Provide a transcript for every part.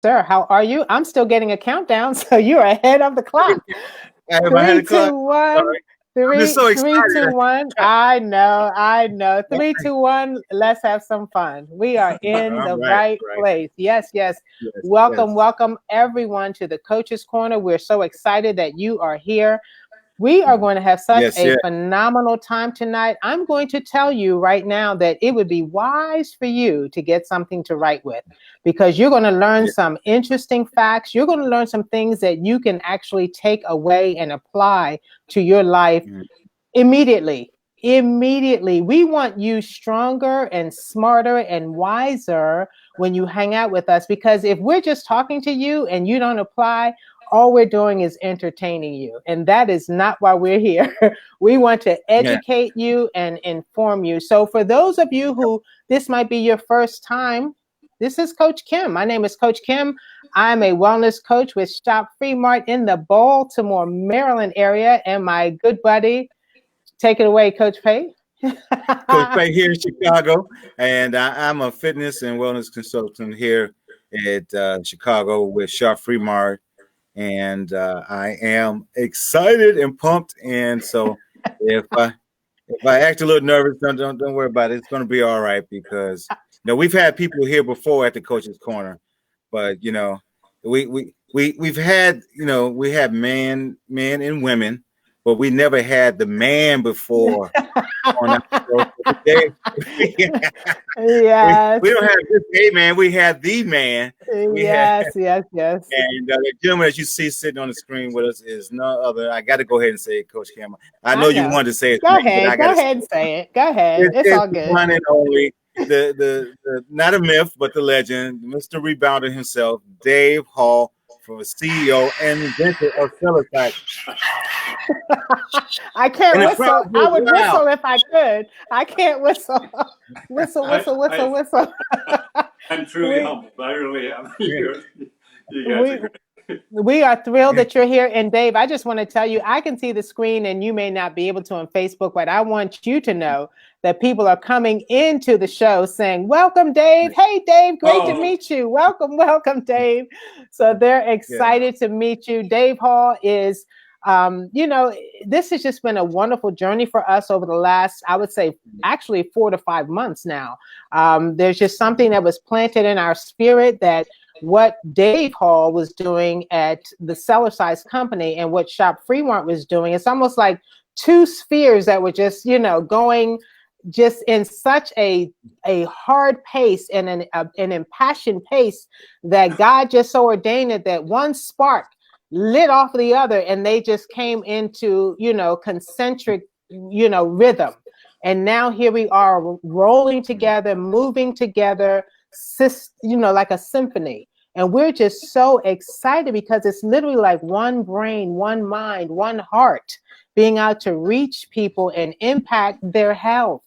Sir, how are you? I'm still getting a countdown, so you're ahead of the clock. Am I had Three, a clock? two, one. Sorry. I'm just so Three, two, excited. one. I know, I know. Three, two, one. Let's have some fun. We are in All the right, right right. place. Yes, yes. Yes, Welcome, yes. welcome everyone to the Coach's Corner. We're so excited that you are here. We are going to have such Yes, a yes. phenomenal time tonight. I'm going to tell you right now that it would be wise for you to get something to write with because you're going to learn Yes. some interesting facts. You're going to learn some things that you can actually take away and apply to your life Mm. immediately. Immediately. We want you stronger and smarter and wiser when you hang out with us because if we're just talking to you and you don't apply, all we're doing is entertaining you. And that is not why we're here. We want to Yeah. educate you and inform you. So, for those of you who this might be your first time, this is Coach Kim. My name is Coach Kim. I'm a wellness coach with Shop Free Mart in the Baltimore, Maryland area. And my good buddy, take it away, Coach Pate. Coach Pate here in Chicago, and I'm a fitness and wellness consultant here at Chicago with Shop Free Mart, and I am excited and pumped. And so, if I act a little nervous, don't worry about it. It's going to be all right because we've had people here before at the Coach's Corner, but we've had we have men and women, but we never had the man before on our show. So today, we Yes. don't have this hey man, we have the man. We have Yes, yes, yes. and the gentleman that you see sitting on the screen with us is no other. I got to go ahead and say it, Coach Kim. I know I you know. wanted to say his Go name, but I ahead. got Go to say ahead and it. say it. Go ahead. It's It's all the good. one and only, the not a myth, but the legend, Mr. Rebounder himself, Dave Hall, from CEO and inventor of Cellercise. I can't And the whistle. crowd I goes would wild. whistle if I could. I can't whistle. Whistle, whistle, whistle, whistle. I'm truly we humbled. I really am. You guys are we great. we are thrilled that you're here. And Dave, I just want to tell you, I can see the screen and you may not be able to on Facebook, but I want you to know that people are coming into the show saying, welcome, Dave. Hey, Dave, great to Oh, meet you. Welcome, welcome, Dave. So they're Yeah. excited to meet you. Dave Hall is, this has just been a wonderful journey for us over the last, I would say, actually 4 to 5 months now. There's just something that was planted in our spirit that what Dave Hall was doing at the Cellercise company and what Shop Free Mart was doing. It's almost like two spheres that were just, going just in such a hard pace and an impassioned pace that God just so ordained it that one spark lit off the other and they just came into, concentric, rhythm. And now here we are rolling together, moving together, like a symphony. And we're just so excited because it's literally like one brain, one mind, one heart being out to reach people and impact their health,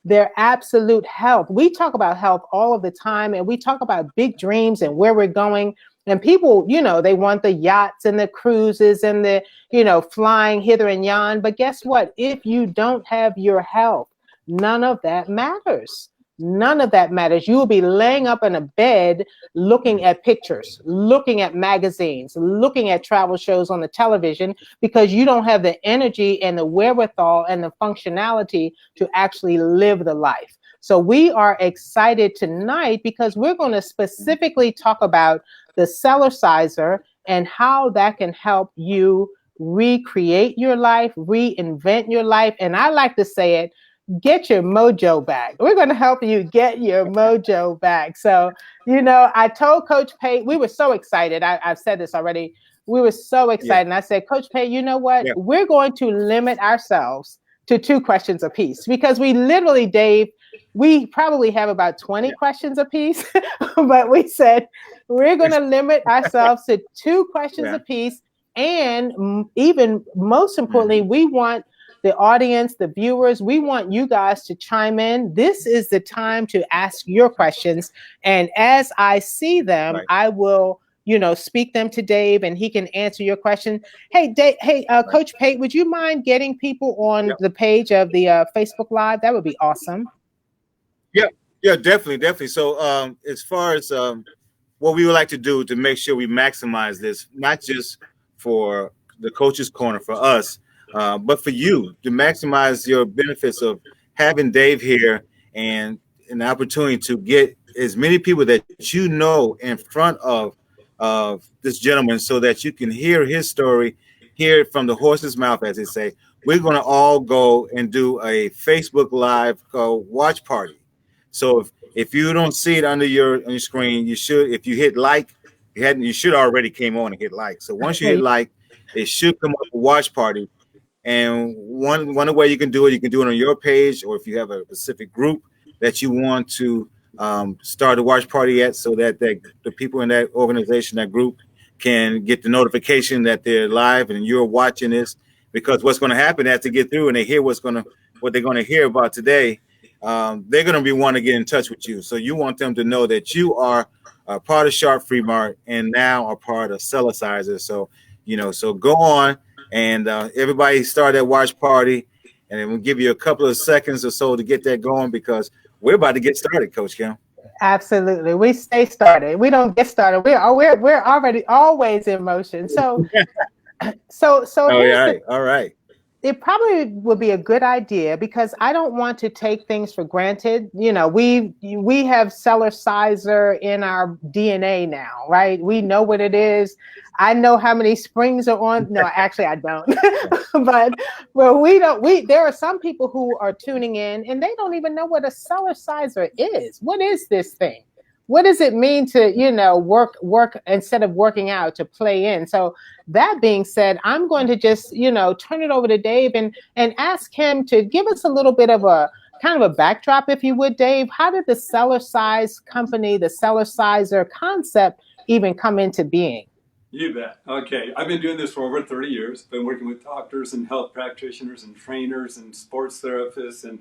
their absolute health. We talk about health all of the time and we talk about big dreams and where we're going. And people, they want the yachts and the cruises and the, flying hither and yon. But guess what? If you don't have your health, none of that matters. None of that matters. You will be laying up in a bed looking at pictures, looking at magazines, looking at travel shows on the television because you don't have the energy and the wherewithal and the functionality to actually live the life. So we are excited tonight because we're going to specifically talk about the Cellerciser and how that can help you recreate your life, reinvent your life. And I like to say it, get your mojo back. We're going to help you get your mojo back. So, I told Coach Pate, we were so excited. I've said this already. We were so Yeah. excited. And I said, Coach Pate, you know what? Yeah. We're going to limit ourselves to 2 questions apiece because we literally, Dave, we probably have about 20 questions apiece, but we said we're going to limit ourselves to 2 questions Yeah. apiece. And even most importantly, we want the audience, the viewers, we want you guys to chime in. This is the time to ask your questions. And as I see them, Right. I will, speak them to Dave and he can answer your question. Hey, Dave, Coach Pate, would you mind getting people on Yep. the page of the Facebook Live? That would be awesome. Yeah, definitely. So, as far as what we would like to do to make sure we maximize this, not just for the coach's corner for us, but for you to maximize your benefits of having Dave here and an opportunity to get as many people that you know in front of this gentleman so that you can hear his story, hear it from the horse's mouth, as they say. We're going to all go and do a Facebook Live watch party. So if you don't see it under on your screen, you should. If you hit like, you should already came on and hit like. So once you hit like, it should come up a watch party. And one way you can do it on your page, or if you have a specific group that you want to start a watch party at, so that the people in that organization, that group, can get the notification that they're live and you're watching this. Because what's going to happen as they get through and they hear what they're going to hear about today, they're going to be wanting to get in touch with you. So you want them to know that you are a part of Sharp Free Mart and now a part of Cellerciser. So so go on and everybody start that watch party, and then we'll give you a couple of seconds or so to get that going, because we're about to get started, Coach Kim. Absolutely. We stay started. We don't get started. We're already always in motion. So All right. It probably would be a good idea, because I don't want to take things for granted. We have Cellerciser in our DNA now, right? We know what it is. I know how many springs are on. No, actually I don't. but there are some people who are tuning in and they don't even know what a Cellerciser is. What is this thing? What does it mean to, work instead of working out, to play in? So that being said, I'm going to just, turn it over to Dave and ask him to give us a little bit of a kind of a backdrop, if you would, Dave. How did the Cellercise company, the Cellerciser concept, even come into being? You bet. Okay. I've been doing this for over 30 years. Been working with doctors and health practitioners and trainers and sports therapists and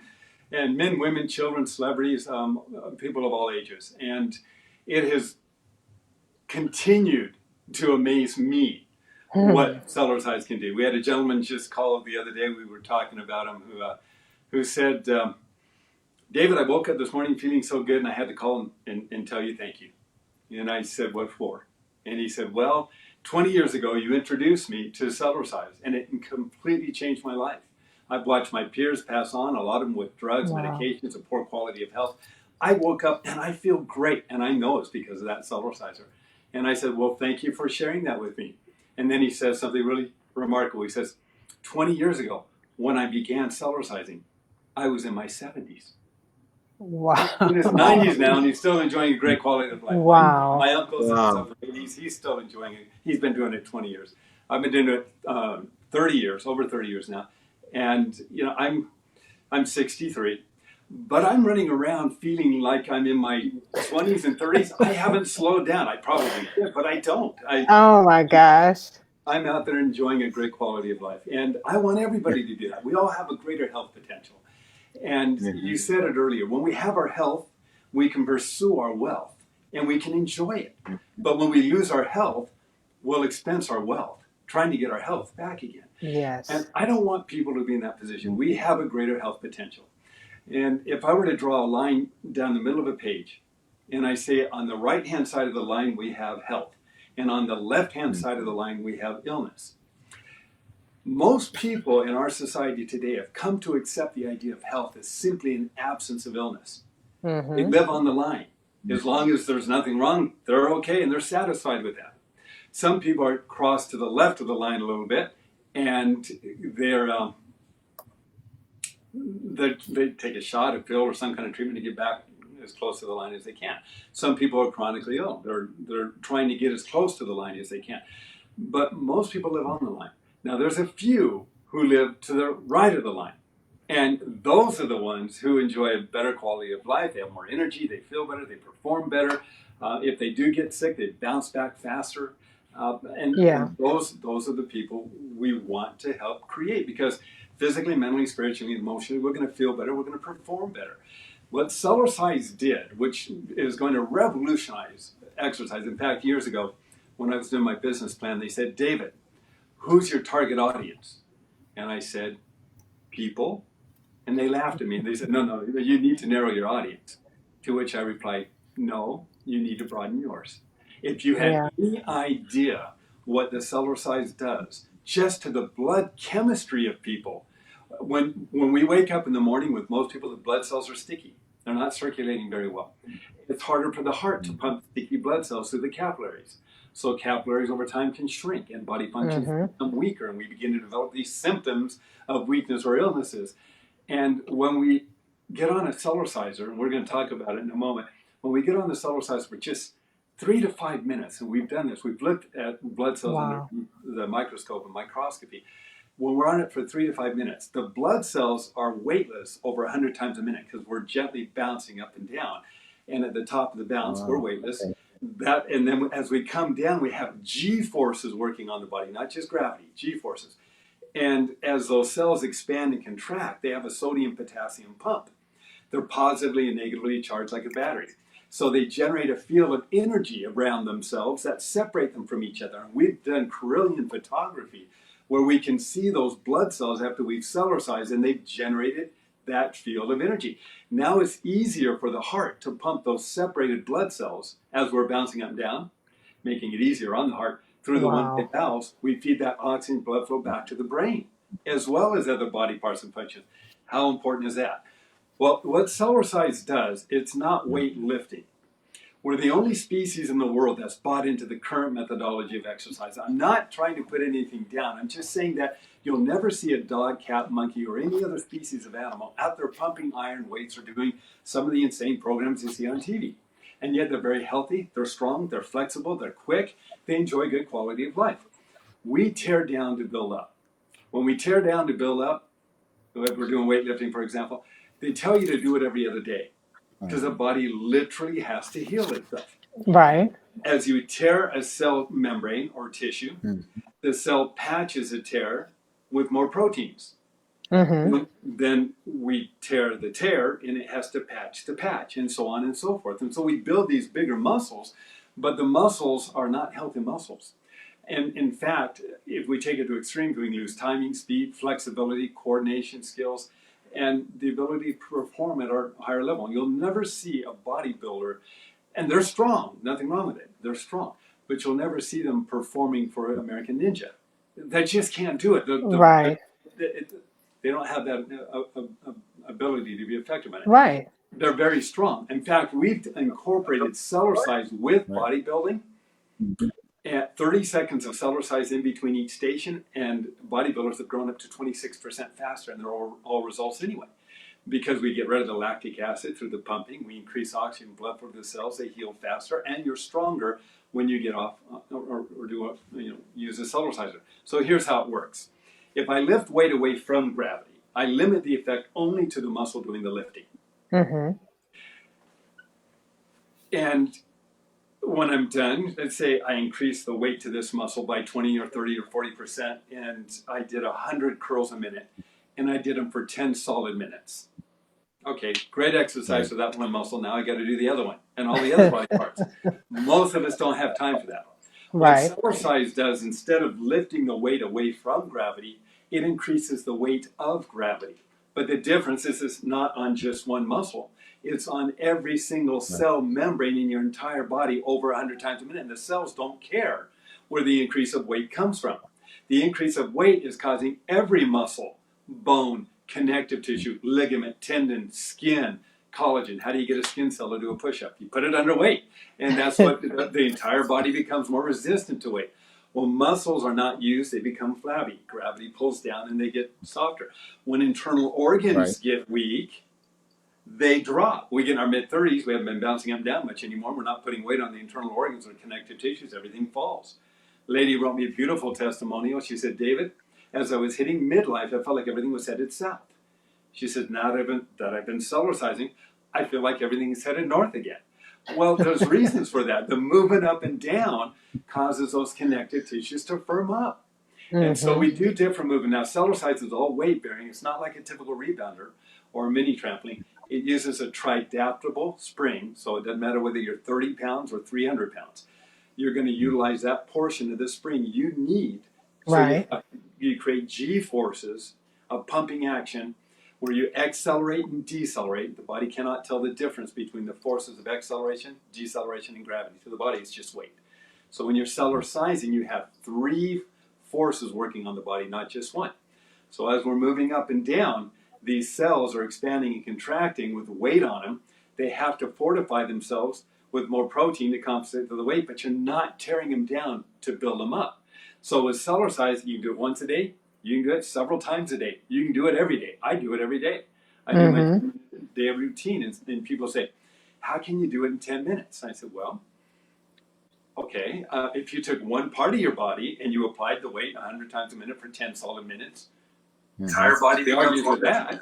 men, women, children, celebrities, people of all ages. And it has continued to amaze me what Cellercise can do. We had a gentleman just call the other day. We were talking about him who said, David, I woke up this morning feeling so good and I had to call and tell you thank you. And I said, what for? And he said, well, 20 years ago, you introduced me to Cellercise, and it completely changed my life. I've watched my peers pass on, a lot of them with drugs, medications, a poor quality of health. I woke up and I feel great, and I know it's because of that Cellerciser. And I said, well, thank you for sharing that with me. And then he says something really remarkable. He says, 20 years ago, when I began Cellercising, I was in my 70s. Wow. In his 90s now, and he's still enjoying a great quality of life. Wow. My uncle's in his upper 80s. He's still enjoying it. He's been doing it 20 years. I've been doing it 30 years, over 30 years now. And, I'm 63, but I'm running around feeling like I'm in my 20s and 30s. I haven't slowed down. I probably did, but I don't. Oh, my gosh. I'm out there enjoying a great quality of life. And I want everybody to do that. We all have a greater health potential. And you said it earlier, when we have our health, we can pursue our wealth and we can enjoy it. But when we lose our health, we'll expense our wealth, trying to get our health back again. Yes. And I don't want people to be in that position. We have a greater health potential. And if I were to draw a line down the middle of a page, and I say on the right-hand side of the line, we have health. And on the left-hand side of the line, we have illness. Most people in our society today have come to accept the idea of health as simply an absence of illness. Mm-hmm. They live on the line. As long as there's nothing wrong, they're okay and they're satisfied with that. Some people are crossed to the left of the line a little bit, and they take a shot, a pill, or some kind of treatment to get back as close to the line as they can. Some people are chronically ill. They're trying to get as close to the line as they can. But most people live on the line. Now, there's a few who live to the right of the line. And those are the ones who enjoy a better quality of life. They have more energy. They feel better. They perform better. If they do get sick, they bounce back faster. And those are the people we want to help create, because physically, mentally, spiritually, emotionally, we're going to feel better. We're going to perform better. What Cellercise did, which is going to revolutionize exercise. In fact, years ago, when I was doing my business plan, they said, David, who's your target audience? And I said, people. And they laughed at me. And they said, no, you need to narrow your audience. To which I replied, no, you need to broaden yours. If you had Yeah. any idea what the Cellercise does just to the blood chemistry of people, when we wake up in the morning, with most people, the blood cells are sticky. They're not circulating very well. It's harder for the heart to pump sticky blood cells through the capillaries. So capillaries over time can shrink and body functions Mm-hmm. become weaker, and we begin to develop these symptoms of weakness or illnesses. And when we get on a Cellerciser, and we're going to talk about it in a moment, when we get on the Cellerciser for just 3 to 5 minutes, and we've done this, we've looked at blood cells under Wow. the microscope and microscopy. When we're on it for 3 to 5 minutes, the blood cells are weightless over 100 times a minute because we're gently bouncing up and down. And at the top of the bounce, we're weightless. Okay. And then as we come down, we have G forces working on the body, not just gravity, G forces. And as those cells expand and contract, they have a sodium-potassium pump. They're positively and negatively charged like a battery. So they generate a field of energy around themselves that separate them from each other. And we've done Carillion photography where we can see those blood cells after we've Cellercised, and they've generated that field of energy. Now it's easier for the heart to pump those separated blood cells as we're bouncing up and down, making it easier on the heart. Through the one-way Wow. valves, we feed that oxygen blood flow back to the brain, as well as other body parts and functions. How important is that? Well, what Cellercise does, it's not weightlifting. We're the only species in the world that's bought into the current methodology of exercise. I'm not trying to put anything down. I'm just saying that you'll never see a dog, cat, monkey, or any other species of animal out there pumping iron weights or doing some of the insane programs you see on TV. And yet they're very healthy, they're strong, they're flexible, they're quick, they enjoy good quality of life. We tear down to build up. When we tear down to build up, if we're doing weightlifting, for example, they tell you to do it every other day because the body literally has to heal itself. Right. As you tear a cell membrane or tissue, the cell patches a tear with more proteins. Mm-hmm. Then we tear the tear, and it has to patch the patch, and so on and so forth. And so we build these bigger muscles, but the muscles are not healthy muscles. And in fact, if we take it to extremes, we can lose timing, speed, flexibility, coordination skills, and the ability to perform at our higher level. You'll never see a bodybuilder, and they're strong, nothing wrong with it, they're strong, but you'll never see them performing for American Ninja. They just can't do it. Right. They don't have that ability to be effective in it. Right. They're very strong. In fact, we've incorporated Cellercise with bodybuilding. At 30 seconds of Cellercise in between each station, and bodybuilders have grown up to 26% faster, and they're all results anyway. Because we get rid of the lactic acid through the pumping, we increase oxygen blood flow to the cells, they heal faster, and you're stronger when you get off or use a Cellerciser. So here's how it works. If I lift weight away from gravity, I limit the effect only to the muscle doing the lifting. Mm-hmm. And when I'm done, let's say I increase the weight to this muscle by 20 or 30 or 40%, and I did 100 curls a minute, and I did them for 10 solid minutes. Okay, great exercise for that one muscle. Now I got to do the other one and all the other body parts. Most of us don't have time for that. Right. What Cellercise does, instead of lifting the weight away from gravity, it increases the weight of gravity. But the difference is it's not on just one muscle. It's on every single cell membrane in your entire body over 100 times a minute. And the cells don't care where the increase of weight comes from. The increase of weight is causing every muscle, bone, connective tissue, ligament, tendon, skin, collagen. How do you get a skin cell to do a push-up? You put it under weight. And that's what the entire body becomes more resistant to weight. When muscles are not used, they become flabby. Gravity pulls down and they get softer. When internal organs get weak, they drop. We get in our mid-30s, we haven't been bouncing up and down much anymore. We're not putting weight on the internal organs or connective tissues. Everything falls. Lady wrote me a beautiful testimonial. She said, David, as I was hitting midlife, I felt like everything was headed south. She said, now that I've been Cellercising, I feel like everything is headed north again. Well, there's reasons for that. The movement up and down causes those connective tissues to firm up. Mm-hmm. And so we do different movement. Now, Cellercise is all weight bearing. It's not like a typical rebounder or a mini trampoline. It uses a tridaptable spring, so it doesn't matter whether you're 30 pounds or 300 pounds. You're going to utilize that portion of the spring you need. So you create G forces of pumping action where you accelerate and decelerate. The body cannot tell the difference between the forces of acceleration, deceleration, and gravity. To the body, it's just weight. So when you're Cellercising, you have 3 forces working on the body, not just one. So as we're moving up and down, these cells are expanding and contracting with weight on them. They have to fortify themselves with more protein to compensate for the weight, but you're not tearing them down to build them up. So with Cellercise, you can do it once a day. You can do it several times a day. You can do it every day. I do it every day. I do my daily routine, and people say, how can you do it in 10 minutes? I said, well, okay, if you took one part of your body and you applied the weight 100 times a minute for 10 solid minutes, entire body argues with that.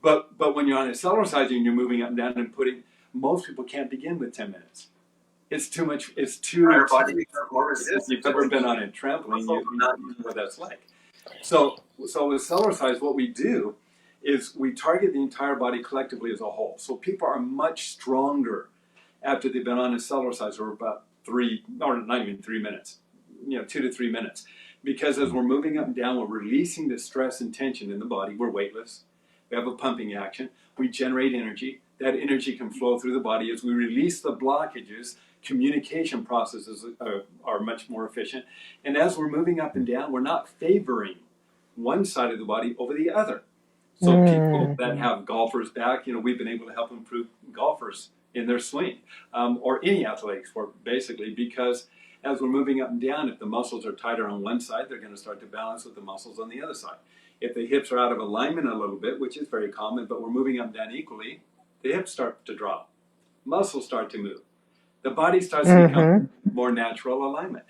But when you're on a Cellerciser and you're moving up and down and putting, most people can't begin with 10 minutes. It's too much. It's too. Entire body becomes more resistant. If you've ever been on a trampoline, you know what that's like. So with Cellercise, what we do is we target the entire body collectively as a whole. So people are much stronger after they've been on a Cellercise for about 3, or not even 3 minutes, 2 to 3 minutes. Because as we're moving up and down, we're releasing the stress and tension in the body. We're weightless. We have a pumping action. We generate energy. That energy can flow through the body. As we release the blockages, communication processes are much more efficient. And as we're moving up and down, we're not favoring one side of the body over the other. So people that have golfers back, we've been able to help improve golfers in their swing, or any athletic sport, basically, because as we're moving up and down, if the muscles are tighter on one side, they're going to start to balance with the muscles on the other side. If the hips are out of alignment a little bit, which is very common, but we're moving up and down equally, the hips start to drop. Muscles start to move. The body starts to become more natural alignment.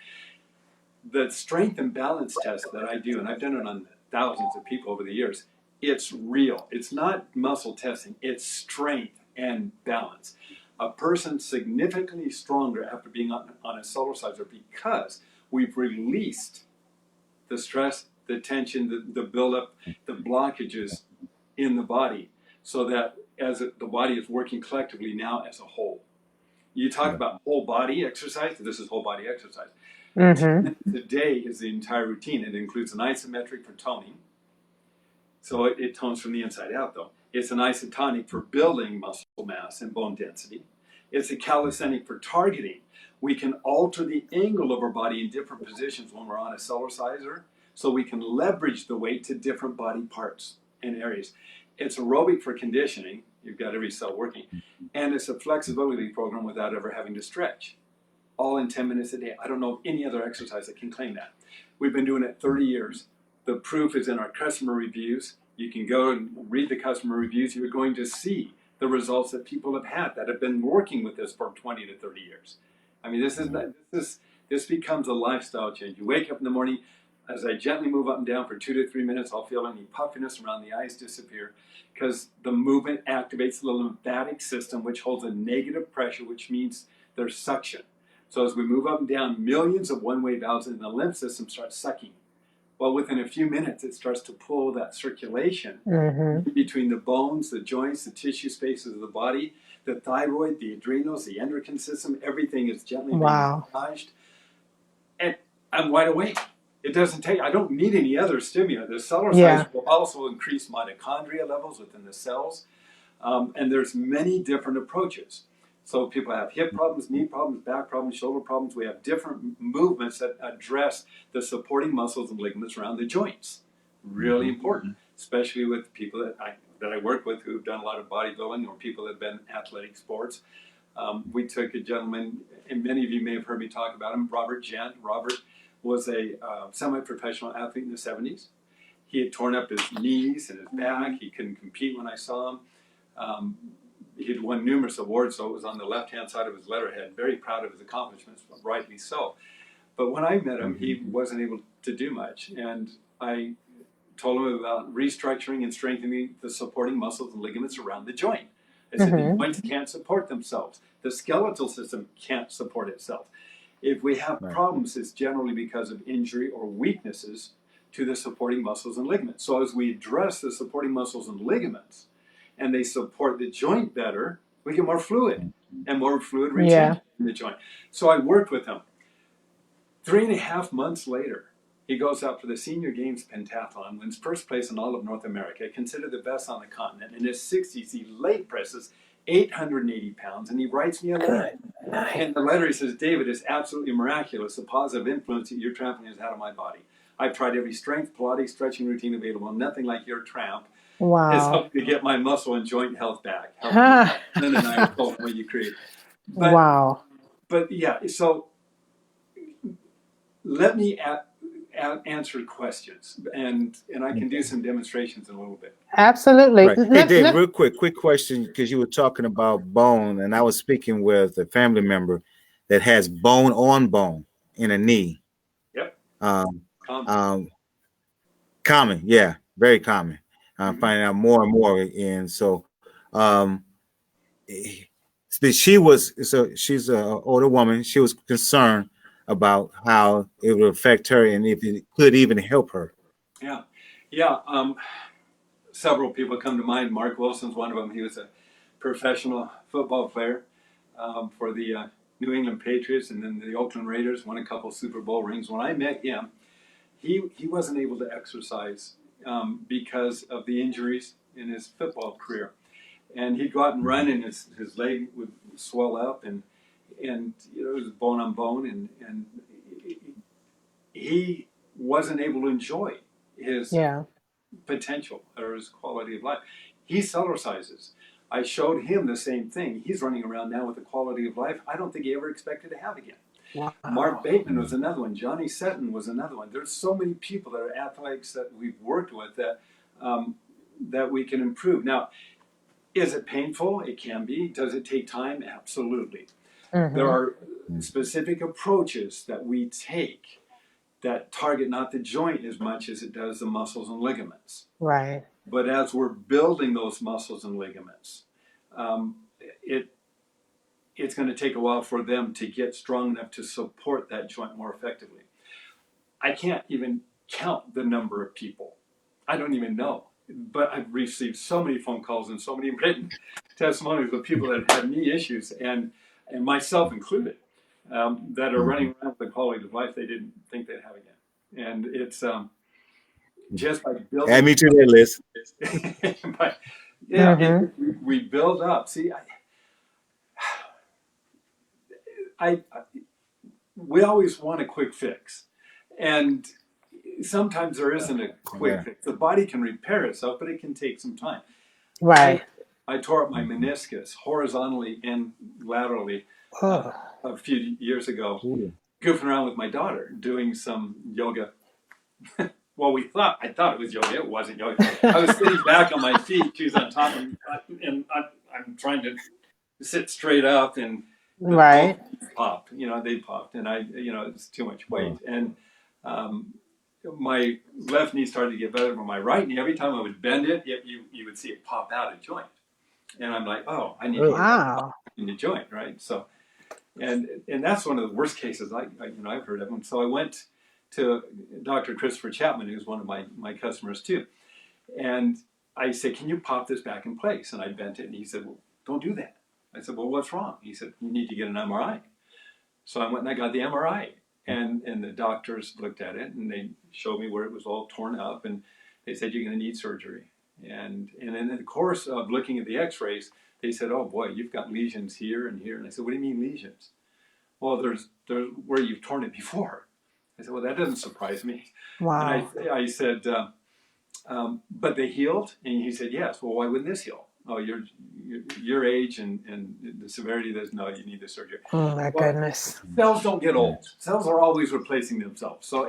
The strength and balance test that I do, and I've done it on thousands of people over the years, it's real. It's not muscle testing. It's strength and balance. A person significantly stronger after being on a Cellerciser because we've released the stress, the tension, the buildup, the blockages in the body, so that as the body is working collectively now as a whole. You talk about whole body exercise. This is whole body exercise. Today is the entire routine. It includes an isometric for toning. So it tones from the inside out, though. It's an isotonic for building muscle mass and bone density. It's a calisthenic for targeting. We can alter the angle of our body in different positions when we're on a Cellerciser, so we can leverage the weight to different body parts and areas. It's aerobic for conditioning. You've got every cell working. And it's a flexibility program without ever having to stretch. All in 10 minutes a day. I don't know of any other exercise that can claim that. We've been doing it 30 years. The proof is in our customer reviews. You can go and read the customer reviews. You're going to see the results that people have had that have been working with this for 20 to 30 years. I mean, this becomes a lifestyle change. You wake up in the morning, as I gently move up and down for 2 to 3 minutes, I'll feel any puffiness around the eyes disappear, because the movement activates the lymphatic system, which holds a negative pressure, which means there's suction. So as we move up and down, millions of one-way valves in the lymph system start sucking. Well, within a few minutes, it starts to pull that circulation between the bones, the joints, the tissue spaces of the body, the thyroid, the adrenals, the endocrine system. Everything is gently being massaged. And I'm wide awake. It doesn't take, I don't need any other stimulant. The Cellercise will also increase mitochondria levels within the cells. And there's many different approaches. So people have hip problems, knee problems, back problems, shoulder problems. We have different movements that address the supporting muscles and ligaments around the joints. Really important, especially with people that I work with who've done a lot of bodybuilding or people that have been in athletic sports. We took a gentleman, and many of you may have heard me talk about him, Robert Gent. Robert was a semi-professional athlete in the 70s. He had torn up his knees and his back. He couldn't compete when I saw him. He'd won numerous awards, so it was on the left-hand side of his letterhead. Very proud of his accomplishments, rightly so. But when I met him, he wasn't able to do much. And I told him about restructuring and strengthening the supporting muscles and ligaments around the joint. I said the joints can't support themselves. The skeletal system can't support itself. If we have problems, it's generally because of injury or weaknesses to the supporting muscles and ligaments. So as we address the supporting muscles and ligaments, and they support the joint better, we get more fluid and more fluid retention in the joint. So I worked with him. 3.5 months later, he goes out for the Senior Games Pentathlon, wins first place in all of North America, considered the best on the continent. In his 60s, he leg presses 880 pounds, and he writes me a letter. And the letter, he says, David, it's absolutely miraculous, the positive influence that your trampling has had on my body. I've tried every strength, Pilates, stretching routine available. Nothing like your tramp has helped me get my muscle and joint health back. Lynn and I are both what you create. But, But yeah, so let me answer questions, and I can do some demonstrations in a little bit. Absolutely. Right. Hey, Dave, real quick question, because you were talking about bone, and I was speaking with a family member that has bone on bone in a knee. Yep. Common, yeah, very common. I'm finding out more and more, and so, she's an older woman. She was concerned about how it would affect her and if it could even help her. Yeah. Several people come to mind. Mark Wilson's one of them. He was a professional football player for the New England Patriots and then the Oakland Raiders, won a couple Super Bowl rings. When I met him, he wasn't able to exercise because of the injuries in his football career. And he'd go out and run, and his leg would swell up, and it was bone on bone, and he wasn't able to enjoy his potential or his quality of life. He Cellercises. I showed him the same thing. He's running around now with a quality of life I don't think he ever expected to have again. Wow. Mark Bateman was another one. Johnny Seton was another one. There's so many people that are athletes that we've worked with that we can improve. Now, is it painful? It can be. Does it take time? Absolutely. There are specific approaches that we take that target not the joint as much as it does the muscles and ligaments. Right. But as we're building those muscles and ligaments, it's going to take a while for them to get strong enough to support that joint more effectively. I can't even count the number of people. I don't even know. But I've received so many phone calls and so many written testimonies of people that have had knee issues, and myself included, that are running around with a quality of life they didn't think they'd have again. And it's just by building. Add me to that list. But we build up. See, we always want a quick fix, and sometimes there isn't a quick fix. The body can repair itself, but it can take some time. Right. I tore up my meniscus horizontally and laterally a few years ago, goofing around with my daughter, doing some yoga. Well, I thought it was yoga. It wasn't yoga. I was sitting back on my feet. She was on top of me, and I'm trying to sit straight up, and right popped. They popped, and it's too much weight. And my left knee started to get better, but my right knee, every time I would bend it, you would see it pop out of joint. And I'm like, oh, I need to get in the joint, right? So, and that's one of the worst cases I've heard of them. So I went to Dr. Christopher Chapman, who's one of my customers too. And I said, can you pop this back in place? And I bent it, and he said, well, don't do that. I said, well, what's wrong? He said, you need to get an MRI. So I went and I got the MRI, and the doctors looked at it, and they showed me where it was all torn up, and they said, you're going to need surgery. And in the course of looking at the x-rays, they said, oh boy, you've got lesions here and here. And I said, what do you mean lesions? Well, there's where you've torn it before. I said, well, that doesn't surprise me. Wow. And I said, but they healed? And he said, yes. Well, why wouldn't this heal? Oh, your age and the severity of this, no, you need the surgery. Oh, my goodness. Cells don't get old. Cells are always replacing themselves. So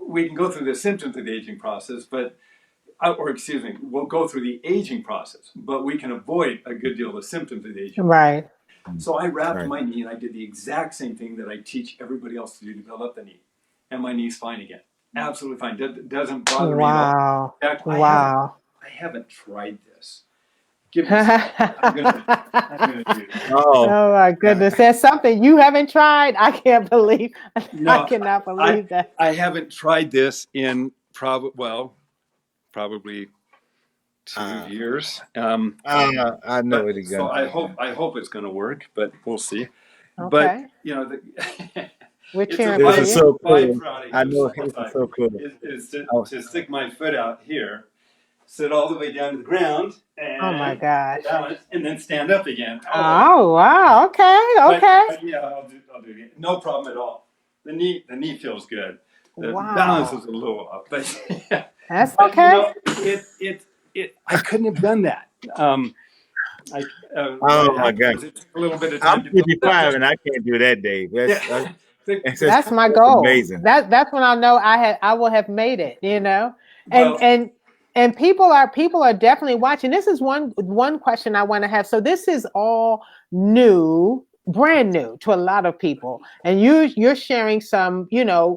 we can go through the symptoms of the aging process, we'll go through the aging process, but we can avoid a good deal of the symptoms of the aging. Right. So I wrapped my knee, and I did the exact same thing that I teach everybody else to do to build up the knee. And my knee's fine again. Absolutely fine. Doesn't bother me at all. In fact, I haven't tried this. I'm gonna do it. Oh my goodness. There's something you haven't tried. I can't believe. No, I cannot believe that. I haven't tried this in probably 2 years. I know it again. So I hope it's going to work, but we'll see. Okay. But we're it's cheering this for is you. so cool. I know it's so cool. Is to stick my foot out here, sit all the way down to the ground, Oh my and gosh. balance, and then stand up again. Oh wow. Okay. Okay. But yeah, I'll do it. No problem at all. The knee feels good. The balance Wow. is a little off, but yeah. That's But you okay. know, I couldn't have done that. I Oh right my God. afterwards, it took a little bit of I'm time to build up. 55 and I can't do that, Dave. Yeah. That's my That's goal. amazing. That's when I know I will have made it, you know. And Well, and people are definitely watching. This is one question I want to have. So this is all new, brand new to a lot of people. And you're sharing some,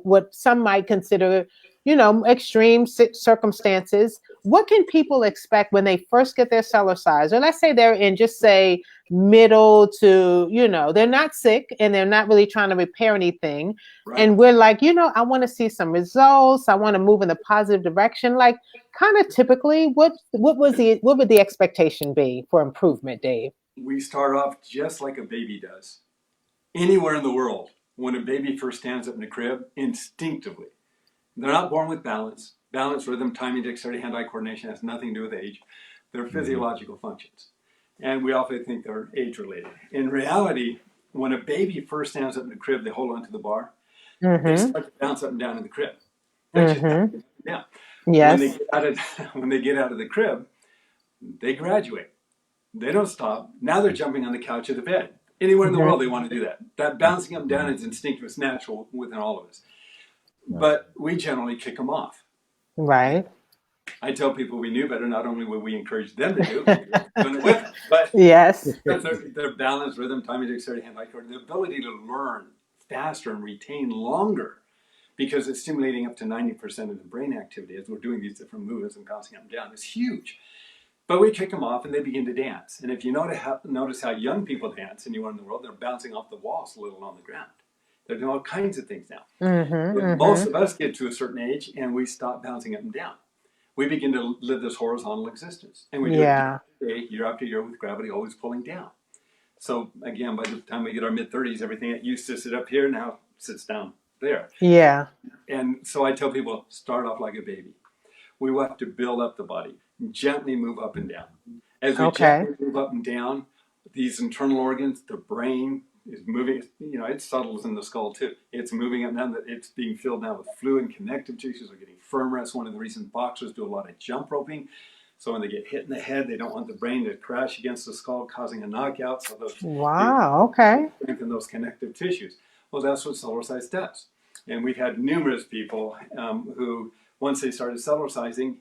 what some might consider, extreme circumstances. What can people expect when they first get their Cellerciser? Let's say they're in, just say, middle to, they're not sick and they're not really trying to repair anything. right. And we're like, I want to see some results. I want to move in the positive direction. Like, kind of typically, what would the expectation be for improvement, Dave? We start off just like a baby does. Anywhere in the world, when a baby first stands up in the crib, instinctively, they're not born with balance. Balance, rhythm, timing, dexterity, hand-eye coordination has nothing to do with age. They're physiological functions. And we often think they're age-related. In reality, when a baby first stands up in the crib, they hold onto the bar. They start to bounce up and down in the crib. They're just bouncing up and down. Yes. When they get out of the crib, they graduate. They don't stop. Now they're jumping on the couch or the bed. Anywhere in the world they want to do that. That bouncing up and down is instinctive. It's natural within all of us. But we generally kick them off. Right. I tell people we knew better. Not only would we encourage them to do it, we're doing it with them. But Yes. their balance, rhythm, timing, dexterity, hand-eye coordination, the ability to learn faster and retain longer, because it's stimulating up to 90% of the brain activity as we're doing these different movements and bouncing up and down. It's huge. But we kick them off and they begin to dance. And if you notice how young people dance anywhere in the world, they're bouncing off the walls, let alone the ground. They're doing all kinds of things now. Most of us get to a certain age and we stop bouncing up and down. We begin to live this horizontal existence. And we do it year after year with gravity always pulling down. So again, by the time we get our mid-30s, everything that used to sit up here now sits down there. Yeah. And so I tell people, start off like a baby. We will have to build up the body, gently move up and down. As we gently move up and down, these internal organs, the brain is moving. It settles in the skull too. It's moving up now. It's being filled now with fluid and connective tissues are getting firmer. That's one of the reasons boxers do a lot of jump roping. So when they get hit in the head, they don't want the brain to crash against the skull, causing a knockout. So those strengthen those connective tissues. Well, that's what Cellercise does. And we've had numerous people who, once they started Cellercising,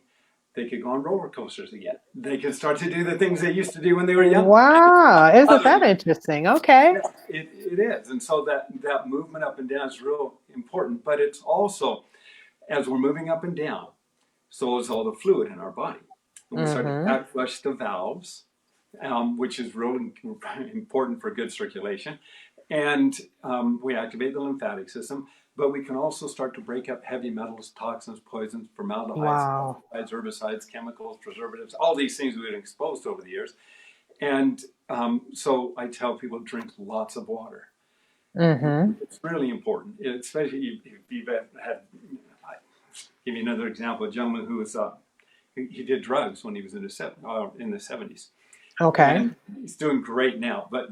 they could go on roller coasters again. They could start to do the things they used to do when they were young. Wow, isn't that interesting? Okay. Yeah, it is. And so that movement up and down is real important. But it's also, as we're moving up and down, so is all the fluid in our body. And we start to back flush the valves, which is really important for good circulation. And we activate the lymphatic system. But we can also start to break up heavy metals, toxins, poisons, formaldehydes, herbicides, chemicals, preservatives, all these things we've been exposed to over the years. And so I tell people drink lots of water. It's really important, especially if you've had, I'll give you another example, a gentleman who was, he did drugs when he was in the 70s. Okay. And he's doing great now. But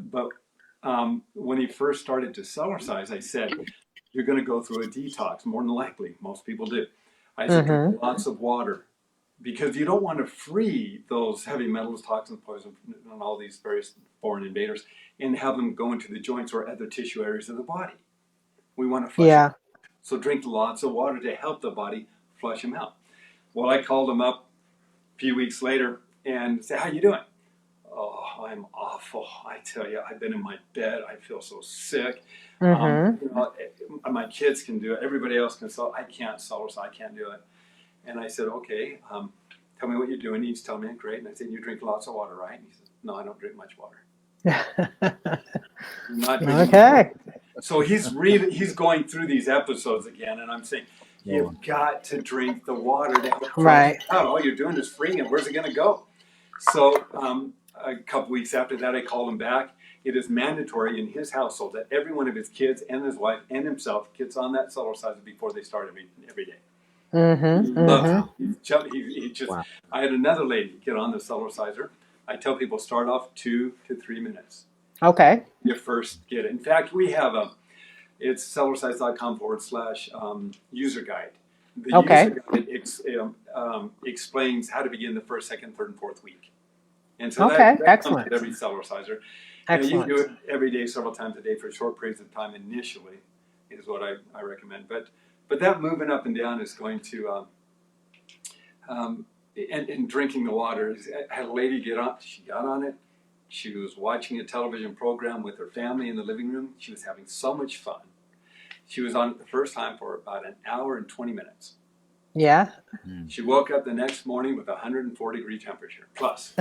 when he first started to Cellercise, I said, you're going to go through a detox, more than likely. Most people do. I said, drink lots of water, because you don't want to free those heavy metals, toxins, poison, and all these various foreign invaders and have them go into the joints or other tissue areas of the body. We want to flush them out. So drink lots of water to help the body flush them out. Well, I called him up a few weeks later and said, how you doing? Oh, I'm awful. I tell you, I've been in my bed. I feel so sick. My kids can do it. Everybody else can sell. I can't sell, so I can't do it. And I said, okay, tell me what you're doing. He's telling me, great. And I said, you drink lots of water, right? And he said, no, I don't drink much water. Not drinking much water. So he's going through these episodes again, and I'm saying, you've got to drink the water to help flush it out. All you're doing is freeing it. Where's it going to go? So a couple weeks after that, I called him back. It is mandatory in his household that every one of his kids and his wife and himself gets on that Cellerciser before they start every day. Mm-hmm. Loves it. Mm-hmm. He just. Wow. I had another lady get on the Cellerciser. I tell people start off 2 to 3 minutes. Okay. You first get it. In fact, we have it's cellercise.com/user guide. The Okay. user guide explains how to begin the first, second, third, and fourth week. And so Okay. that comes Excellent. with every Cellerciser. And you can Excellent. do it every day, several times a day for short periods of time initially is what I recommend. But that moving up and down is going to, and drinking the water. I had a lady get on, she got on it. She was watching a television program with her family in the living room. She was having so much fun. She was on it the first time for about an hour and 20 minutes. Yeah. She woke up the next morning with 104-degree temperature plus,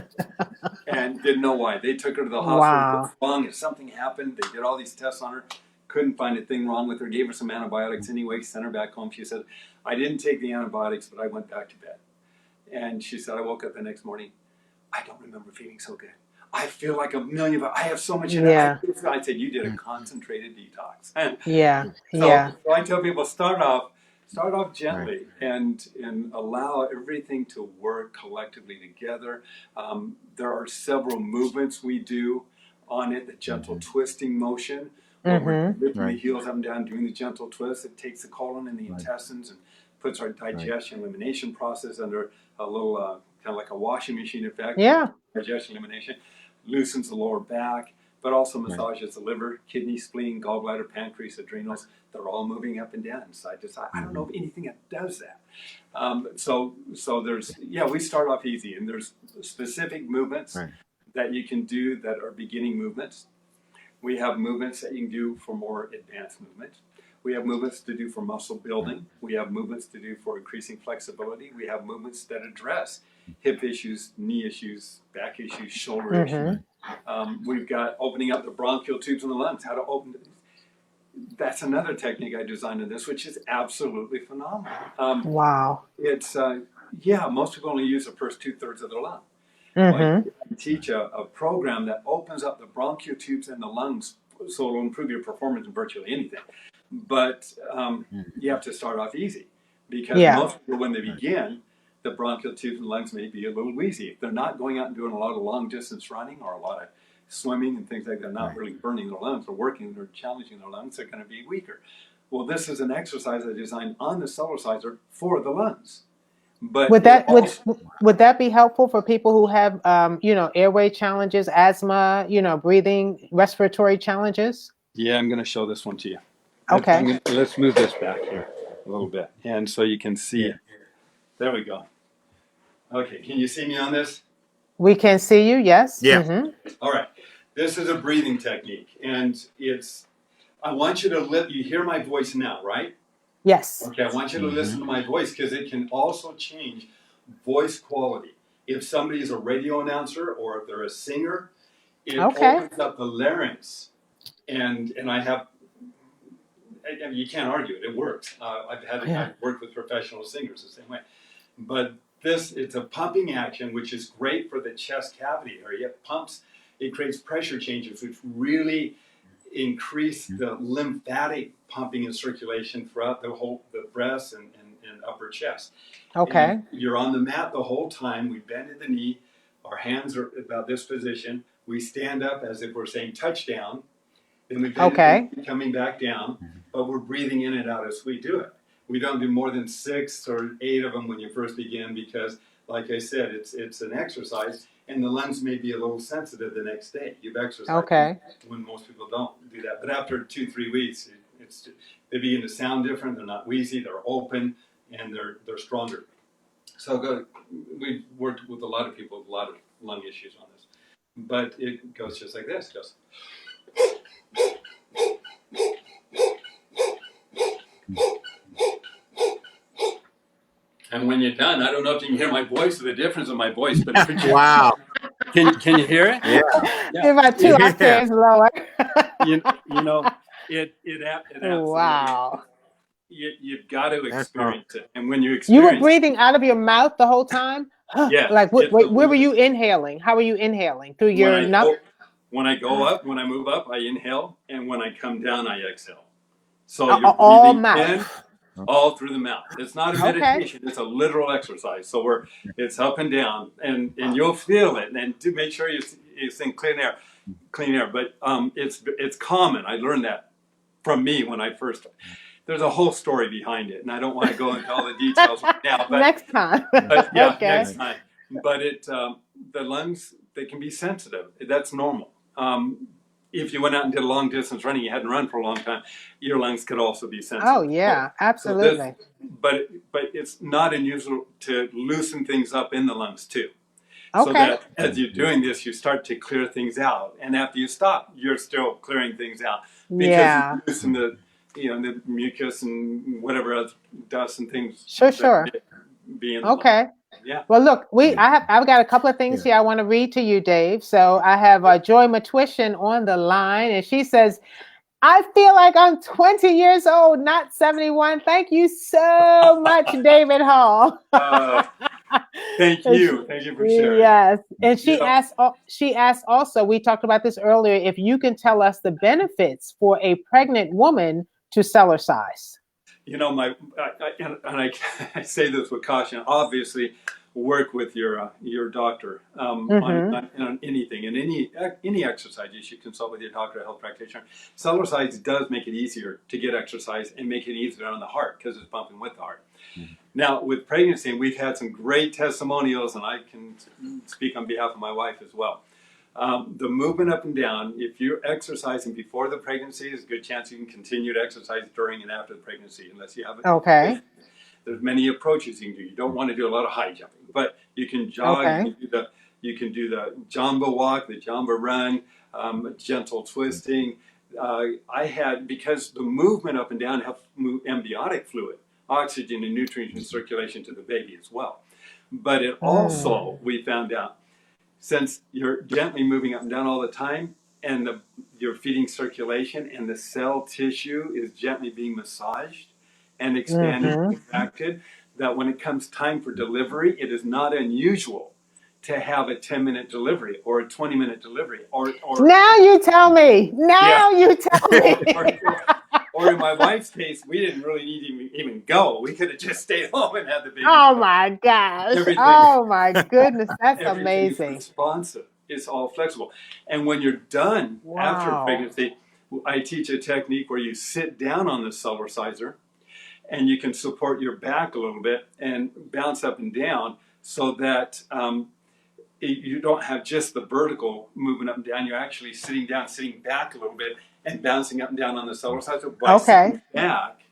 and didn't know why. They took her to the hospital. Wow. What's wrong? If something happened, they did all these tests on her. Couldn't find a thing wrong with her. Gave her some antibiotics anyway. Sent her back home. She said, "I didn't take the antibiotics, but I went back to bed." And she said, "I woke up the next morning. I don't remember feeling so good. I feel like a million. I have so much energy." Yeah. I said, "You did a concentrated detox." Yeah. So, Yeah. so I tell people start off gently and allow everything to work collectively together. There are several movements we do on it. The gentle twisting motion, where we're lifting the heels up and down, doing the gentle twist. It takes the colon and the intestines and puts our digestion elimination process under a little kind of like a washing machine effect. Yeah. Digestion elimination loosens the lower back, but also massages the liver, kidney, spleen, gallbladder, pancreas, adrenals. They're all moving up and down, side to side. I don't know of anything that does that. So there's, we start off easy, and there's specific movements that you can do that are beginning movements. We have movements that you can do for more advanced movement. We have movements to do for muscle building. We have movements to do for increasing flexibility. We have movements that address hip issues, knee issues, back issues, shoulder issues. We've got opening up the bronchial tubes in the lungs, how to open them. That's another technique I designed in this, which is absolutely phenomenal. Wow. It's, most people only use the first 2/3 of their lung. I teach a program that opens up the bronchial tubes in the lungs so it'll improve your performance in virtually anything. But you have to start off easy because most people, when they begin, the bronchial tubes and lungs may be a little wheezy. If they're not going out and doing a lot of long distance running or a lot of swimming and things like that, not really burning their lungs or working or challenging their lungs, they're going to be weaker. Well, this is an exercise I designed on the Cellerciser for the lungs. But would that be helpful for people who have airway challenges, asthma, breathing, respiratory challenges? Yeah, I'm going to show this one to you. Okay. Let's move this back here a little bit, and so you can see it. There we go. Okay, can you see me on this? We can see you, yes. Yeah. All right. This is a breathing technique, and I want you to you hear my voice now, right? Yes. Okay, I want you to listen to my voice because it can also change voice quality. If somebody is a radio announcer or if they're a singer, it opens up the larynx, and you can't argue it. It works. I've worked with professional singers the same way. But it's a pumping action, which is great for the chest cavity area. It pumps, it creates pressure changes, which really increase the lymphatic pumping and circulation throughout the breast and upper chest. Okay. And you're on the mat the whole time. We bend at the knee. Our hands are about this position. We stand up as if we're saying touchdown. Then we bend at the knee, coming back down, but we're breathing in and out as we do it. We don't do more than 6 or 8 of them when you first begin because, like I said, it's an exercise, and the lungs may be a little sensitive the next day. You've exercised when most people don't do that. But after 2-3 weeks, they begin to sound different. They're not wheezy. They're open, and they're stronger. So we've worked with a lot of people with a lot of lung issues on this. But it goes just like this. It goes. And when you're done, I don't know if you can hear my voice or the difference in my voice, but wow. Can you hear it? Yeah. About 2 octaves lower. it absolutely. Wow. You've got to experience it, and when you were breathing out of your mouth the whole time. Yeah. Like where were you inhaling? How were you inhaling through your nose? When I go up, when I move up, I inhale, and when I come down, I exhale. So you're all breathing mouth. in. all through the mouth. It's not a Okay. meditation; it's a literal exercise. So it's up and down, and you'll feel it. And to make sure you think clean air. But it's common. I learned that from me when I first. There's a whole story behind it, and I don't want to go into all the details right now. But Next time. but yeah, Okay. next time. But the lungs, they can be sensitive. That's normal. If you went out and did a long distance running, you hadn't run for a long time, your lungs could also be sensitive. Oh yeah, absolutely. But it's not unusual to loosen things up in the lungs too. Okay. So that as you're doing this, you start to clear things out, and after you stop, you're still clearing things out because you loosen the mucus and whatever else dust and things. Sure. Okay. Yeah. Well, look, I've got a couple of things here I want to read to you, Dave. So I have Joy Matuition on the line, and she says, I feel like I'm 20 years old, not 71. Thank you so much, David Hall. Thank you. Thank you for sharing. Yes. And she asked also, we talked about this earlier, if you can tell us the benefits for a pregnant woman to Cellercise. I say this with caution. Obviously, work with your doctor on anything, and any exercise. You should consult with your doctor or health practitioner. Cellercise does make it easier to get exercise and make it easier on the heart because it's pumping with the heart. Mm-hmm. Now, with pregnancy, we've had some great testimonials, and I can speak on behalf of my wife as well. The movement up and down, if you're exercising before the pregnancy, there's a good chance you can continue to exercise during and after the pregnancy, unless you have it. Okay. There's many approaches you can do. You don't want to do a lot of high jumping, but you can jog. Okay. You can do the jamba walk, the jamba run, gentle twisting. Because the movement up and down helps move amniotic fluid, oxygen and nutrients in circulation to the baby as well. But it also, we found out, since you're gently moving up and down all the time, and you're feeding circulation, and the cell tissue is gently being massaged and expanded and contracted, that when it comes time for delivery, it is not unusual to have a 10-minute delivery or a 20-minute delivery. Or now you tell me. You tell me. Or in my wife's case, we didn't really need to even go. We could have just stayed home and had the baby. Oh my gosh. Oh my goodness. That's amazing. It's responsive. It's all flexible. And when you're done after pregnancy, I teach a technique where you sit down on the Cellerciser and you can support your back a little bit and bounce up and down so that you don't have just the vertical movement up and down. You're actually sitting down, sitting back a little bit, and bouncing up and down on the Cellerciser. By sitting back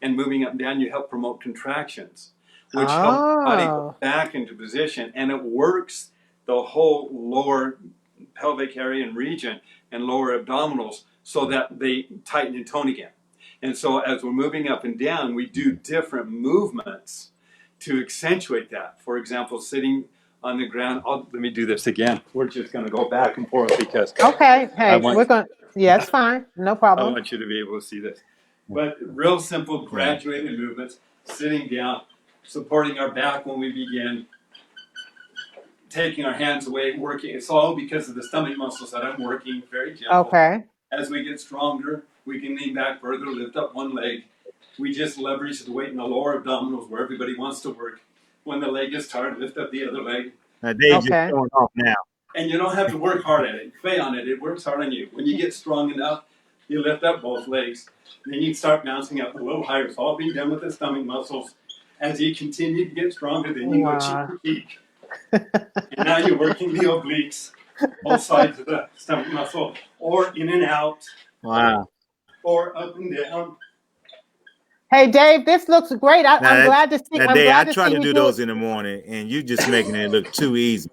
and moving up and down, you help promote contractions, which help the body go back into position, and it works the whole lower pelvic area and region and lower abdominals so that they tighten and tone again. And so as we're moving up and down, we do different movements to accentuate that. For example, sitting on the ground. Let me do this again. We're just going to go back and forth because... Okay. Hey, we're going to... Yeah, it's fine. No problem. I want you to be able to see this. But real simple, graduated movements. Sitting down, supporting our back when we begin. Taking our hands away, working. It's all because of the stomach muscles that I'm working very gentle. Okay. As we get stronger, we can lean back further, lift up one leg. We just leverage the weight in the lower abdominals where everybody wants to work. When the leg is tired, lift up the other leg. Dave's just going off now. And you don't have to work hard at it. Play on it. It works hard on you. When you get strong enough, you lift up both legs. Then you start bouncing up a little higher. It's all being done with the stomach muscles. As you continue to get stronger, then you go cheek to cheek. And now you're working the obliques, both sides of the stomach muscle, or in and out. Wow. Or up and down. Hey, Dave, this looks great. I'm glad to see. Dave, I try to do those in the morning, and you just making it look too easy.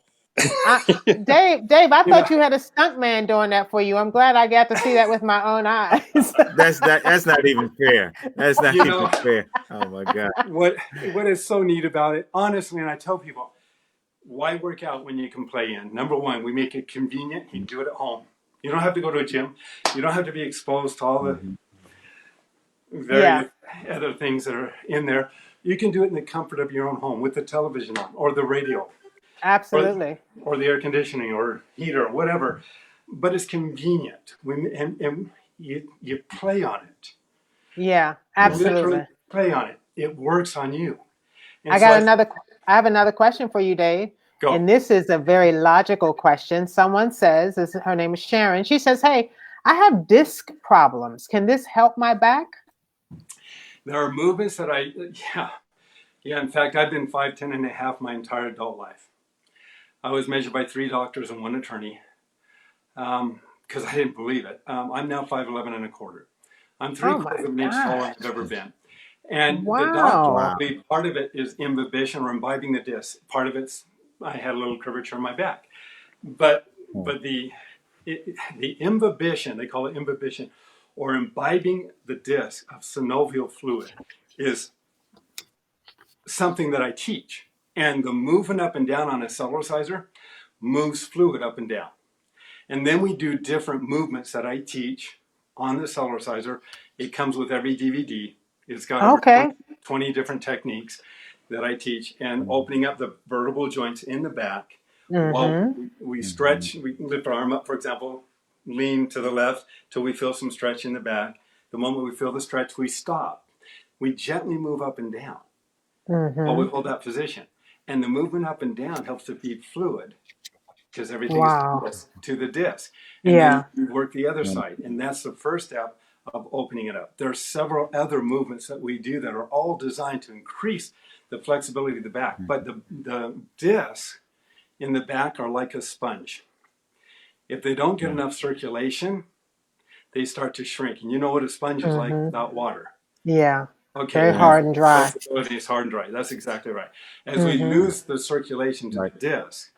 Dave, I thought you had a stuntman doing that for you. I'm glad I got to see that with my own eyes. That's not even fair. That's not even fair. Oh my God. What is so neat about it, honestly, and I tell people, why work out when you can play in? Number one, we make it convenient. You can do it at home. You don't have to go to a gym. You don't have to be exposed to all the various other things that are in there. You can do it in the comfort of your own home with the television on or the radio. Absolutely. Or the air conditioning or heater or whatever. But it's convenient. And you play on it. Yeah, absolutely. play on it. It works on you. And I have another question for you, Dave. Go. And this is a very logical question. Someone says, her name is Sharon. She says, hey, I have disc problems. Can this help my back? There are movements that yeah. In fact, I've been 5'10" and a half my entire adult life. I was measured by 3 doctors and 1 attorney because I didn't believe it. I'm now 5'11" and a quarter. I'm 3/4 of an inch taller than I've ever been. And the doctor believe part of it is imbibition or imbibing the disc. Part of it's I had a little curvature in my back. But the imbibition, they call it imbibition, or imbibing the disc of synovial fluid is something that I teach. And the moving up and down on a Cellerciser moves fluid up and down. And then we do different movements that I teach on the Cellerciser. It comes with every DVD. It's got 20 different techniques that I teach, and opening up the vertebral joints in the back. While we stretch, we lift our arm up, for example, lean to the left till we feel some stretch in the back. The moment we feel the stretch, we stop. We gently move up and down while we hold that position. And the movement up and down helps to feed fluid because everything is to the disc. And then you work the other side. And that's the first step of opening it up. There are several other movements that we do that are all designed to increase the flexibility of the back. But the discs in the back are like a sponge. If they don't get enough circulation, they start to shrink. And you know what a sponge is like without water. Yeah. Okay. Very hard and dry. It's hard and dry. That's exactly right. As we lose the circulation to the disc,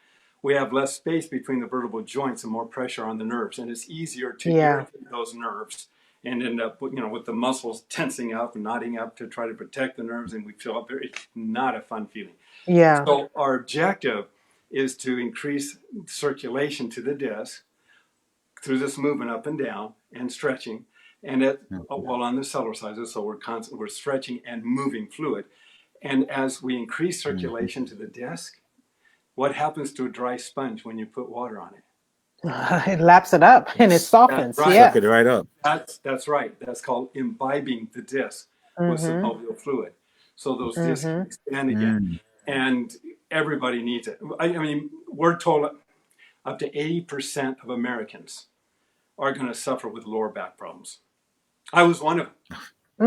we have less space between the vertebral joints and more pressure on the nerves. And it's easier to irritate those nerves and end up, with the muscles tensing up and knotting up to try to protect the nerves. And we feel it's not a fun feeling. Yeah. So our objective is to increase circulation to the disc through this movement up and down and stretching. And while on the Cellerciser, so we're stretching and moving fluid. And as we increase circulation to the disc, what happens to a dry sponge when you put water on it? It laps it up and it softens. Right. Yeah, suck it right up. That's right. That's called imbibing the disc with synovial fluid. So those discs can expand again. And everybody needs it. I mean, we're told up to 80% of Americans are going to suffer with lower back problems. I was one of them.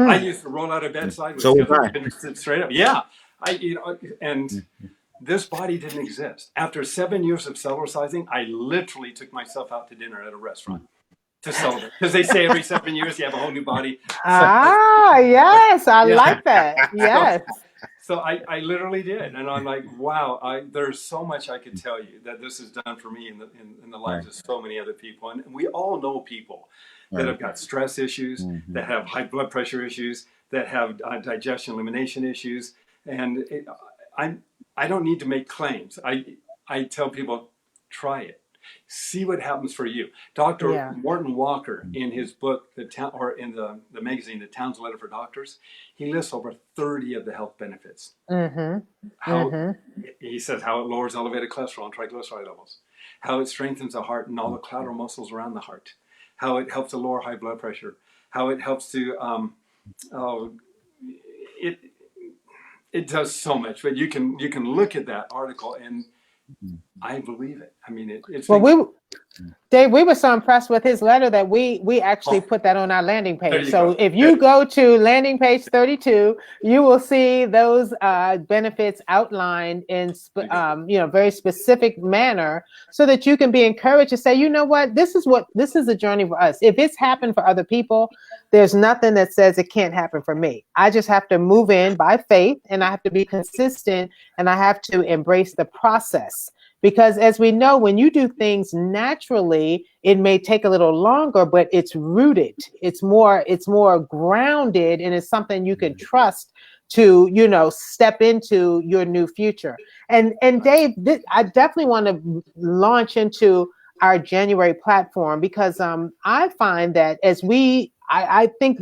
I used to roll out of bed sideways. So was I. Couldn't sit straight up. Yeah. And this body didn't exist. After 7 years of Cellercising, I literally took myself out to dinner at a restaurant to celebrate. Because they say every 7 years you have a whole new body. Yes. I like that. Yes. So I literally did. And I'm like, wow, there's so much I could tell you that this has done for me in the lives of so many other people. And we all know people that have got stress issues, that have high blood pressure issues, that have digestion elimination issues. And I don't need to make claims. I tell people, try it. See what happens for you. Dr. Morton Walker, in his book, in the magazine, The Town's Letter for Doctors, he lists over 30 of the health benefits. He says how it lowers elevated cholesterol and triglyceride levels, how it strengthens the heart and all the collateral muscles around the heart, how it helps to lower high blood pressure, how it helps to it does so much. But you can look at that article and I believe it. I mean, it's Dave, we were so impressed with his letter that we actually put that on our landing page. So if you go to landing page 32, you will see those benefits outlined in very specific manner, so that you can be encouraged to say, you know what, this is a journey for us. If it's happened for other people, there's nothing that says it can't happen for me. I just have to move in by faith, and I have to be consistent, and I have to embrace the process. Because as we know, when you do things naturally, it may take a little longer, but it's rooted. It's more grounded, and it's something you can trust to, step into your new future. And Dave, I definitely want to launch into our January platform, because I find that I think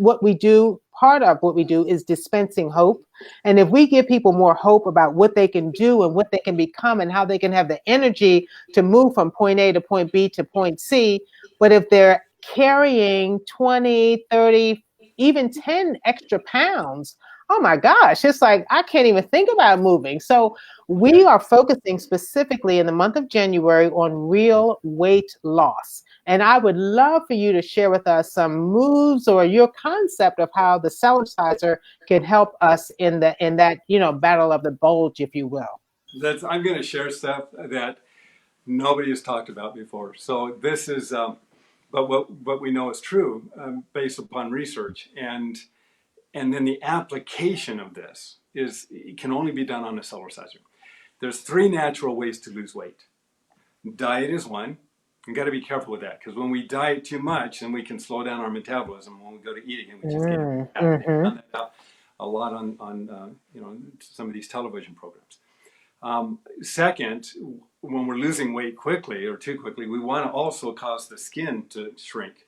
part of what we do is dispensing hope. And if we give people more hope about what they can do and what they can become and how they can have the energy to move from point A to point B to point C, but if they're carrying 20, 30, even 10 extra pounds, oh my gosh, it's like I can't even think about moving. So we are focusing specifically in the month of January on real weight loss. And I would love for you to share with us some moves or your concept of how the Cellerciser can help us in that, battle of the bulge, if you will. I'm going to share stuff that nobody has talked about before. So this is, but what we know is true based upon research, and then the application of this it can only be done on a Cellerciser. There's 3 natural ways to lose weight. Diet is one. You got to be careful with that, because when we diet too much, then we can slow down our metabolism. When we go to eat again, we just get found that out a lot on some of these television programs. Second, when we're losing weight quickly or too quickly, we want to also cause the skin to shrink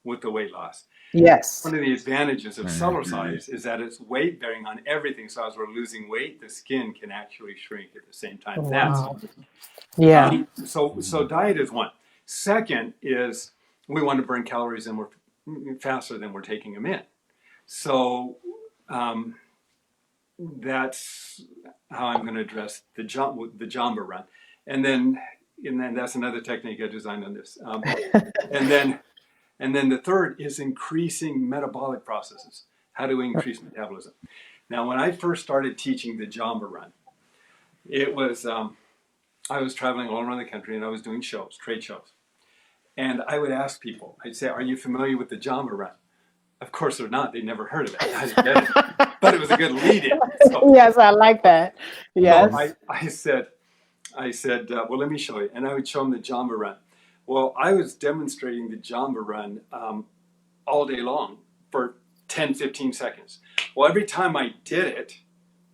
with the weight loss. Yes. One of the advantages of Cellercise is that it's weight bearing on everything. So as we're losing weight, the skin can actually shrink at the same time. Wow. So diet is one. Second is we want to burn calories and we're faster than we're taking them in. So that's how I'm going to address the Jamba run, and then that's another technique I designed on this. And then the third is increasing metabolic processes. How to increase metabolism. Now, when I first started teaching the Jamba run, it was I was traveling all around the country and I was doing shows, trade shows, and I would ask people. I'd say, "Are you familiar with the Jamba run?" Of course they're not. They never heard of it. I didn't get it. But it was a good lead-in. So, yes, I like that. Yes. So I said, well, let me show you. And I would show them the Jamba run. Well, I was demonstrating the Jamba run all day long for 10, 15 seconds. Well, every time I did it,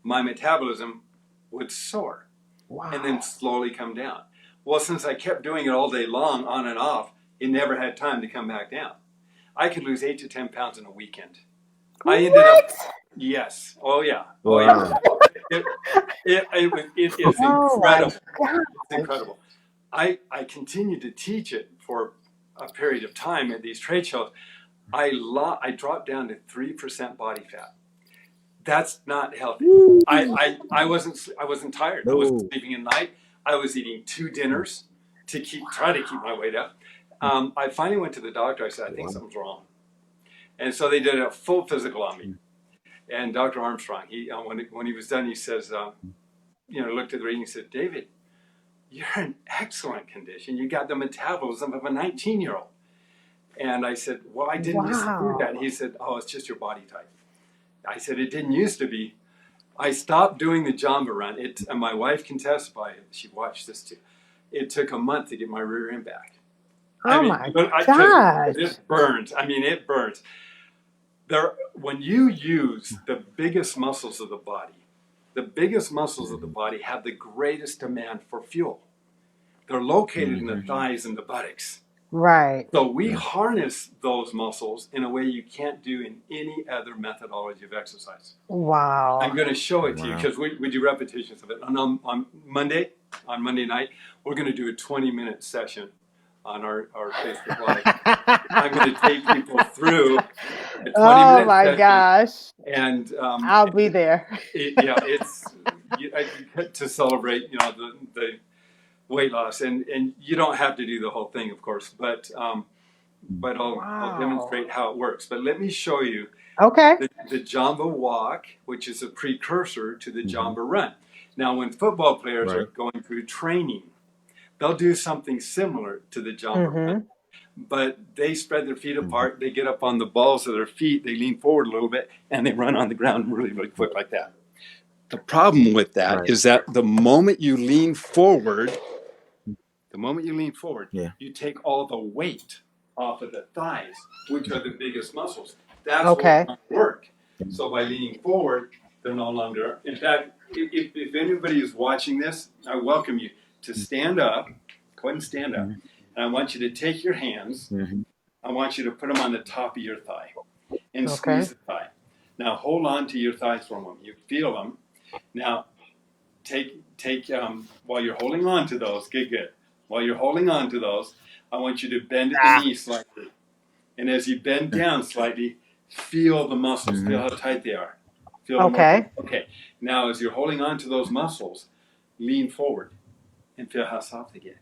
my metabolism would soar and then slowly come down. Well, since I kept doing it all day long, on and off, it never had time to come back down. I could lose 8 to 10 pounds in a weekend. I ended up, yes. Oh, yeah. Oh, yeah. It is incredible. It's incredible. I continued to teach it for a period of time at these trade shows. I dropped down to 3% body fat. That's not healthy. I wasn't tired. I wasn't sleeping at night. I was eating 2 dinners to try to keep my weight up. I finally went to the doctor. I said, I think something's wrong. And so they did a full physical on me. And Dr. Armstrong, when he was done, he says, looked at the reading and said, David, you're in excellent condition. You got the metabolism of a 19-year-old. And I said, well, I didn't used to do that. And he said, oh, it's just your body type. I said, it didn't used to be. I stopped doing the Jamba run. And my wife can testify. She watched this too. It took a month to get my rear end back. My gosh. It burns. I mean, it burns. When you use the biggest muscles of the body have the greatest demand for fuel. They're located in the thighs and the buttocks. Right. So we harness those muscles in a way you can't do in any other methodology of exercise. Wow. I'm going to show it to you because we do repetitions of it. On Monday night, we're going to do a 20-minute session on our Facebook Live. I'm going to take people through a 20-minute Oh my session, gosh. and I'll be there. It's to celebrate, the weight loss, and you don't have to do the whole thing, of course, but I'll demonstrate how it works. But let me show you the Jamba walk, which is a precursor to the Jamba run. Now, when football players are going through training, they'll do something similar to the Jamba run, but they spread their feet apart, they get up on the balls of their feet, they lean forward a little bit, and they run on the ground really, really quick like that. The problem with that is that the moment you lean forward, you take all the weight off of the thighs, which are the biggest muscles. That's what doesn't work. So by leaning forward, they're no longer. In fact, if anybody is watching this, I welcome you to stand up. Go ahead and stand up. And I want you to take your hands. I want you to put them on the top of your thigh and squeeze the thigh. Now hold on to your thighs for a moment. You feel them. Now take while you're holding on to those. Good. While you're holding on to those, I want you to bend at the knee slightly. And as you bend down slightly, Feel the muscles. Feel how tight they are. Feel them Okay. okay. Now, as you're holding on to those muscles, lean forward and feel how soft they get.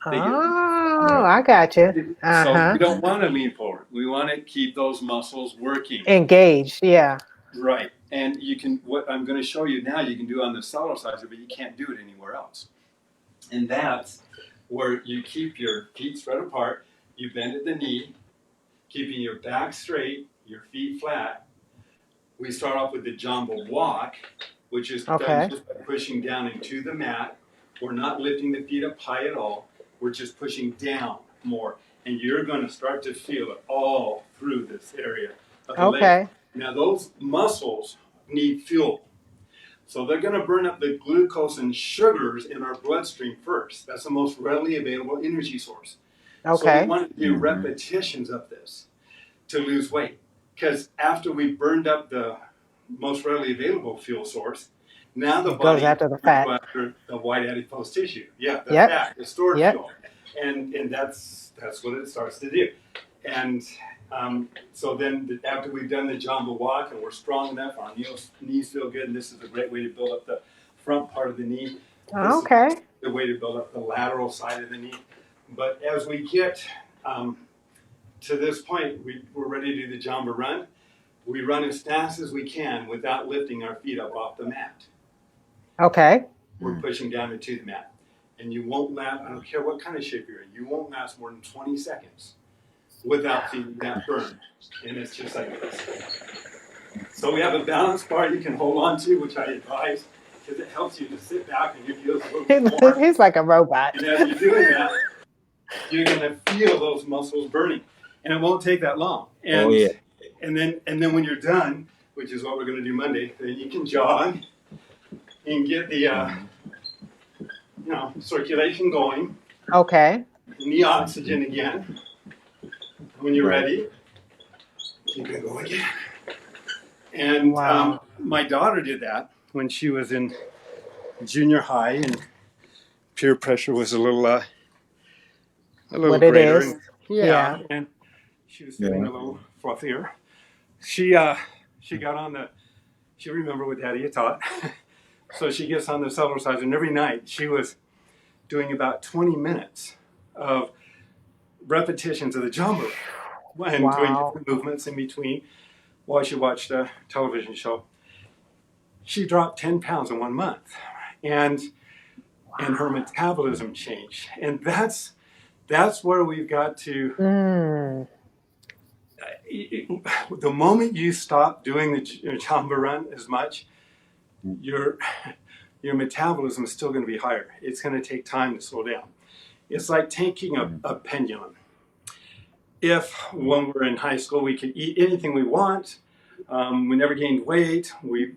They get. Oh, I got you. So we don't want to lean forward. We want to keep those muscles working. Engaged, yeah. Right. And you can, what I'm going to show you now, you can do on the Cellerciser, but you can't do it anywhere else. And that's where you keep your feet spread apart, you bend at the knee, keeping your back straight, your feet flat. We start off with the jumbo walk, which is done just by pushing down into the mat. We're not lifting the feet up high at all. We're just pushing down more. And you're going to start to feel it all through this area of the leg. Now, those muscles need fuel. So they're going to burn up the glucose and sugars in our bloodstream first. That's the most readily available energy source. So we want to do repetitions of this to lose weight. Because after we burned up the most readily available fuel source, now the body goes after the fat. After the white adipose tissue. Yeah, the fat, the stored fuel. And that's what it starts to do. And so then after we've done the jumbo walk and we're strong enough, our knees feel good, and this is a great way to build up the front part of the knee. This is the way to build up the lateral side of the knee. But as we get to this point, we're ready to do the jumbo run. We run as fast as we can without lifting our feet up off the mat. We're pushing down into the mat. And you won't last, I don't care what kind of shape you're in, you won't last more than 20 seconds without feeling that burn. And it's just like this. So we have a balance bar you can hold on to, which I advise, because it helps you to sit back and you feel a little more. He's like a robot. And as you're doing that, you're going to feel those muscles burning. And it won't take that long. And, and then when you're done, which is what we're going to do Monday, then you can jog and get the circulation going. And the oxygen again. When you're ready, you can go again. And my daughter did that when she was in junior high, and peer pressure was a little greater. And, and she was feeling a little fluffier. She got on she remembered what Daddy had taught. So she gets on the Cellerciser, and every night she was doing about 20 minutes of repetitions of the jumbo and doing different movements in between while she watched a television show. She dropped 10 pounds in 1 month, and her metabolism changed. And that's where we've got to. The moment you stop doing the jumbo run as much, your metabolism is still going to be higher. It's going to take time to slow down. It's like taking a pendulum. If when we're in high school we could eat anything we want, we never gained weight, we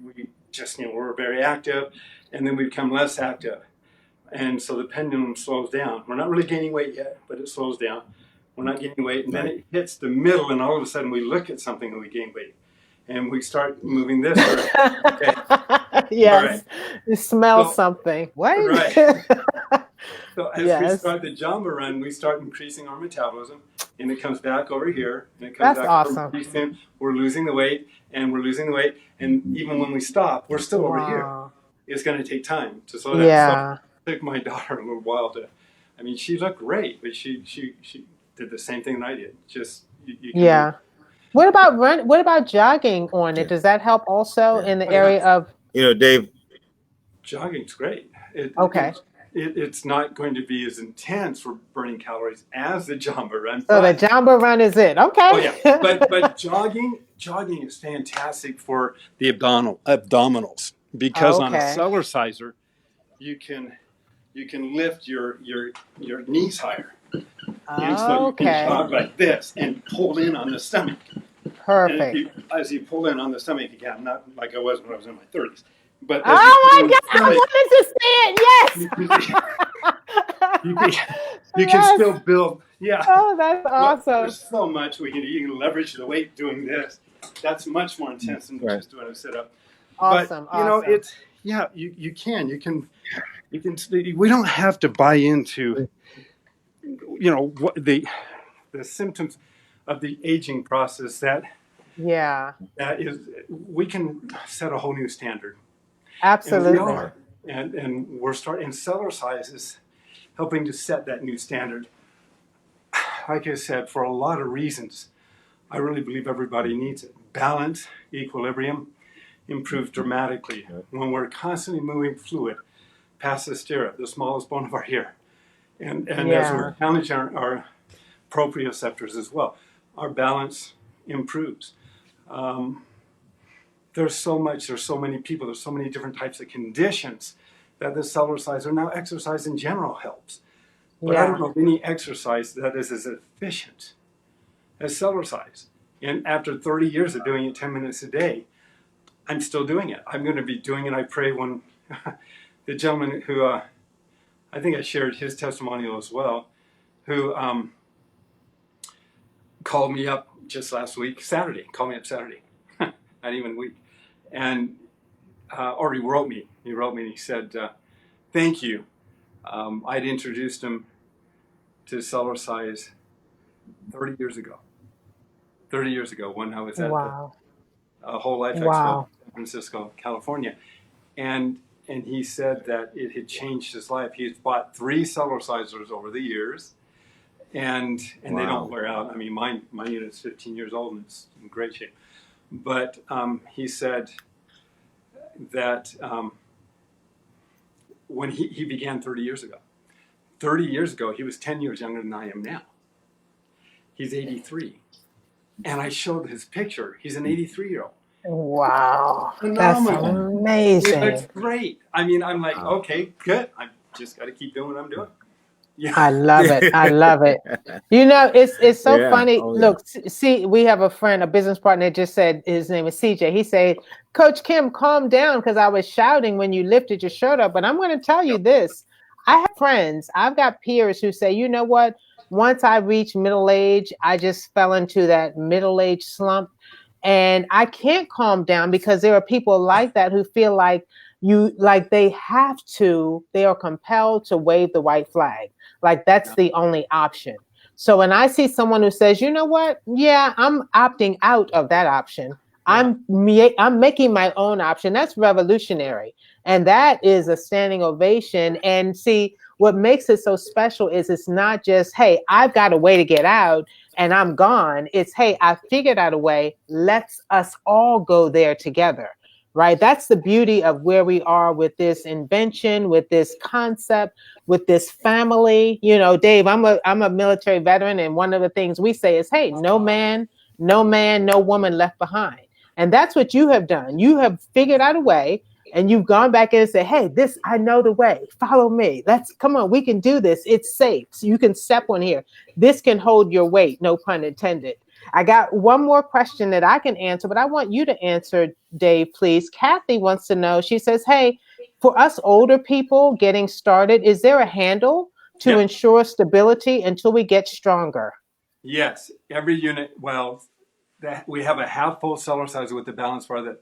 just we're very active, and then we become less active. And so the pendulum slows down. We're not really gaining weight yet, but it slows down. We're not gaining weight, and then it hits the middle, and all of a sudden we look at something and we gain weight. And we start moving this way. Yes, you smell something. What? So as we start the jumbo run, we start increasing our metabolism, and it comes back over here, and it comes back over here. We're losing the weight, and we're losing the weight, and even when we stop, we're still over here. It's going to take time to slow down. So it took my daughter a little while to. I mean, she looked great, but she did the same thing that I did. Just you can What about jogging on it? Does that help also in the area of? Dave. Jogging's great. It's not going to be as intense for burning calories as the jumbo run. So the jumbo run is it? Okay. But jogging is fantastic for the abdominals, because on a Cellerciser you can lift your knees higher. And so you can jog like this and pull in on the stomach. Perfect. As you pull in on the stomach again, not like I was when I was in my 30s. But oh my God, I wanted to see it. Yes. You can still build. Yeah. Oh, that's awesome. There's so much we can do. You can leverage the weight doing this. That's much more intense than just doing a sit-up. Awesome. But it's you can. We don't have to buy into what the symptoms of the aging process that Yeah. That is, we can set a whole new standard. Absolutely. And we are. And we're starting, and Cellercise is helping to set that new standard. Like I said, for a lot of reasons, I really believe everybody needs it. Balance, equilibrium, improves dramatically when we're constantly moving fluid past the sternum, the smallest bone of our ear. And as we're challenging our proprioceptors as well, our balance improves. There's so many people, there's so many different types of conditions that the Cellerciser, now exercise in general helps. But I don't know of any exercise that is as efficient as Cellercise. And after 30 years of doing it 10 minutes a day, I'm still doing it. I'm going to be doing it, I pray, when the gentleman who, I think I shared his testimonial as well, who called me up just last week, Saturday, not even week. And, or he wrote me and he said, thank you. I'd introduced him to Cellercise 30 years ago. 30 years ago when I was at the Whole Life Expo in San Francisco, California. And he said that it had changed his life. He's bought 3 Cellercisers over the years, and they don't wear out. I mean, my unit's 15 years old and it's in great shape. But he said that when he began 30 years ago, he was 10 years younger than I am now. He's 83. And I showed his picture. He's an 83-year-old. Wow. Phenomenal. That's amazing. He looks great. I mean, I'm like, okay, good. I just got to keep doing what I'm doing. Yeah. I love it. I love it. You know, it's so funny. Look, see, we have a friend, a business partner, just said his name is CJ. He said, Coach Kim, calm down, because I was shouting when you lifted your shirt up. But I'm going to tell you this. I have friends, I've got peers who say, you know what? Once I reached middle age, I just fell into that middle age slump. And I can't calm down because there are people like that who feel like they are compelled to wave the white flag. Like that's the only option. So when I see someone who says, you know what? Yeah, I'm opting out of that option. Yeah. I'm making my own option. That's revolutionary. And that is a standing ovation. And see, what makes it so special is it's not just, hey, I've got a way to get out and I'm gone. It's, hey, I figured out a way. Let's us all go there together. Right. That's the beauty of where we are with this invention, with this concept, with this family. You know, Dave, I'm a military veteran. And one of the things we say is, hey, no man, no woman left behind. And that's what you have done. You have figured out a way. And you've gone back in and said, hey, I know the way. Follow me. Come on, we can do this. It's safe. So you can step on here. This can hold your weight. No pun intended. I got one more question that I can answer, but I want you to answer, Dave, please. Kathy wants to know, she says, hey, for us older people getting started, is there a handle to ensure stability until we get stronger? Yes. Every unit, we have a half full Cellerciser with the balance bar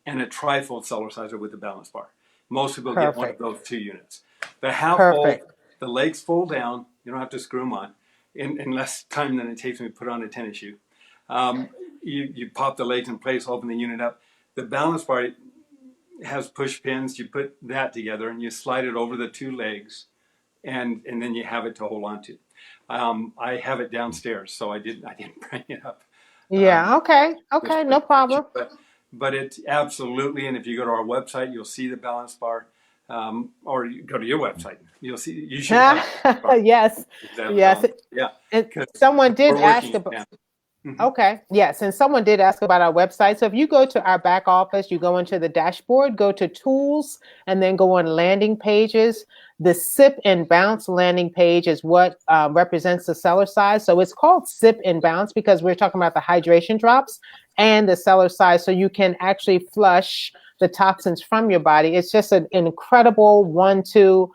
and a tri-fold Cellerciser with the balance bar. Most people get one of those 2 units. The half fold, the legs fold down. You don't have to screw them on in less time than it takes me to put on a tennis shoe. You pop the legs in place, open the unit up. The balance bar has push pins. You put that together and you slide it over the 2 legs, and then you have it to hold on to. I have it downstairs, so I didn't bring it up. Yeah. Okay. No problem. But it's absolutely, and if you go to our website, you'll see the balance bar, or you go to your website, you'll see. You should. Yes. Yes. Yeah. And someone did ask about. Mm-hmm. Okay. Yes. And someone did ask about our website. So if you go to our back office, you go into the dashboard, go to tools, and then go on landing pages. The sip and bounce landing page is what represents the Cellercise. So it's called sip and bounce because we're talking about the hydration drops and the Cellercise. So you can actually flush the toxins from your body. It's just an incredible 1-2,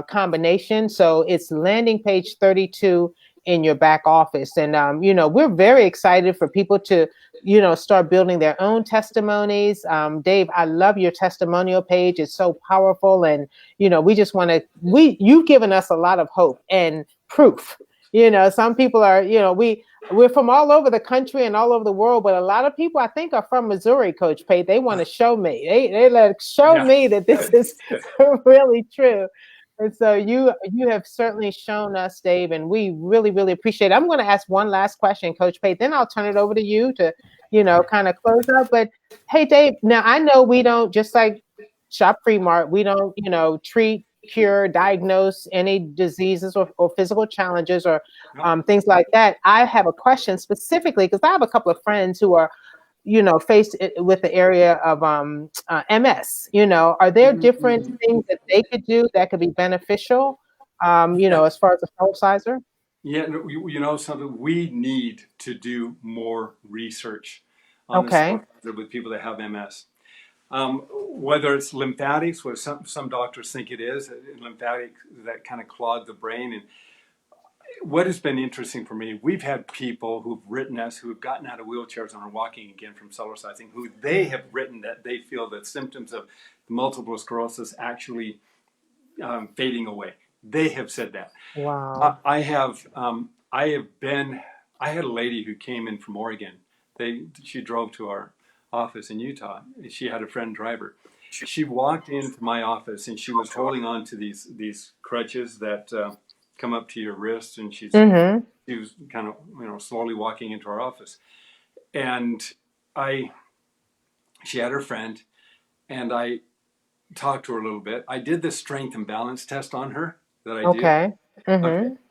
combination. So it's landing page 32 in your back office. And, we're very excited for people to, start building their own testimonies. Dave, I love your testimonial page. It's so powerful. And, we just you've given us a lot of hope and proof Some people are, we're from all over the country and all over the world, but a lot of people I think are from Missouri, Coach Pate. They want to show me. They like show me that this is really true. And so you have certainly shown us, Dave, and we really, really appreciate it. I'm going to ask one last question, Coach Pate, then I'll turn it over to you to, kind of close up. But hey, Dave, now I know we don't, just like Shop Free Mart, we don't, treat, cure, diagnose any diseases or physical challenges or things like that. I have a question specifically because I have a couple of friends who are, faced with the area of MS. Are there different things that they could do that could be beneficial, as far as the Cellerciser? Yeah, something, we need to do more research on the Cellerciser with people that have MS. Whether it's lymphatics, what some doctors think it is, lymphatic that kind of clog the brain. And what has been interesting for me, we've had people who've written us who have gotten out of wheelchairs and are walking again from Cellercising, who they have written that they feel that symptoms of multiple sclerosis actually fading away. They have said that. Wow. I had a lady who came in from Oregon. She drove to our office in Utah. She had a friend driver. She walked into my office and she was holding on to these crutches that come up to your wrist, and she was kind of slowly walking into our office. And she had her friend, and I talked to her a little bit. I did the strength and balance test on her that I do. Okay.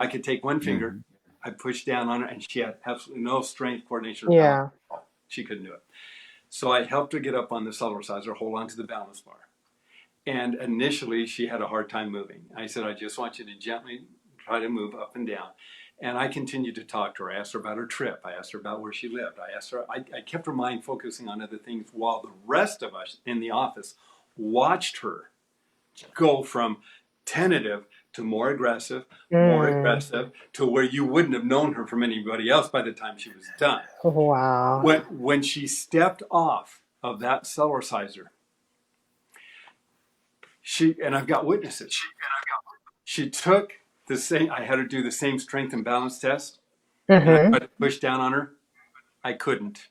I could take one finger, I pushed down on her, and she had absolutely no strength, coordination, or balance. She couldn't do it. So I helped her get up on the Cellerciser, hold on to the balance bar. And initially, she had a hard time moving. I said, I just want you to gently try to move up and down. And I continued to talk to her. I asked her about her trip. I asked her about where she lived. I kept her mind focusing on other things while the rest of us in the office watched her go from tentative to more aggressive to where you wouldn't have known her from anybody else by the time she was done. Wow. When she stepped off of that Cellerciser, and I've got witnesses, she took the same, I had her do the same strength and balance test, and I tried to push down on her. I couldn't.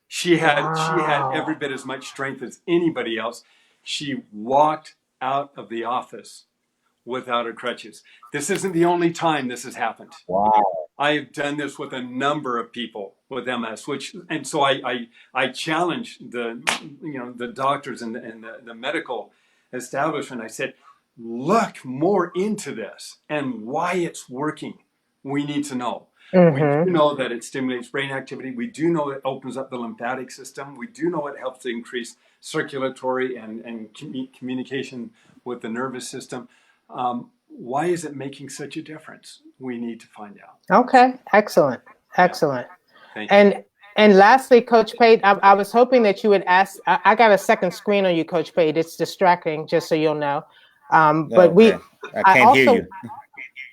She had every bit as much strength as anybody else. She walked out of the office without her crutches. This isn't the only time this has happened. Wow. I've done this with a number of people with MS, and so I challenge the doctors and the medical establishment. I said, look more into this and why it's working. We need to know. We do know that it stimulates brain activity. We do know it opens up the lymphatic system. We do know it helps to increase circulatory and communication with the nervous system. Why is it making such a difference? We need to find out. Okay, excellent. Thank you. And lastly, Coach Pate, I was hoping that you would ask. I got a second screen on you, Coach Pate. It's distracting, just so you'll know. But I can't hear you.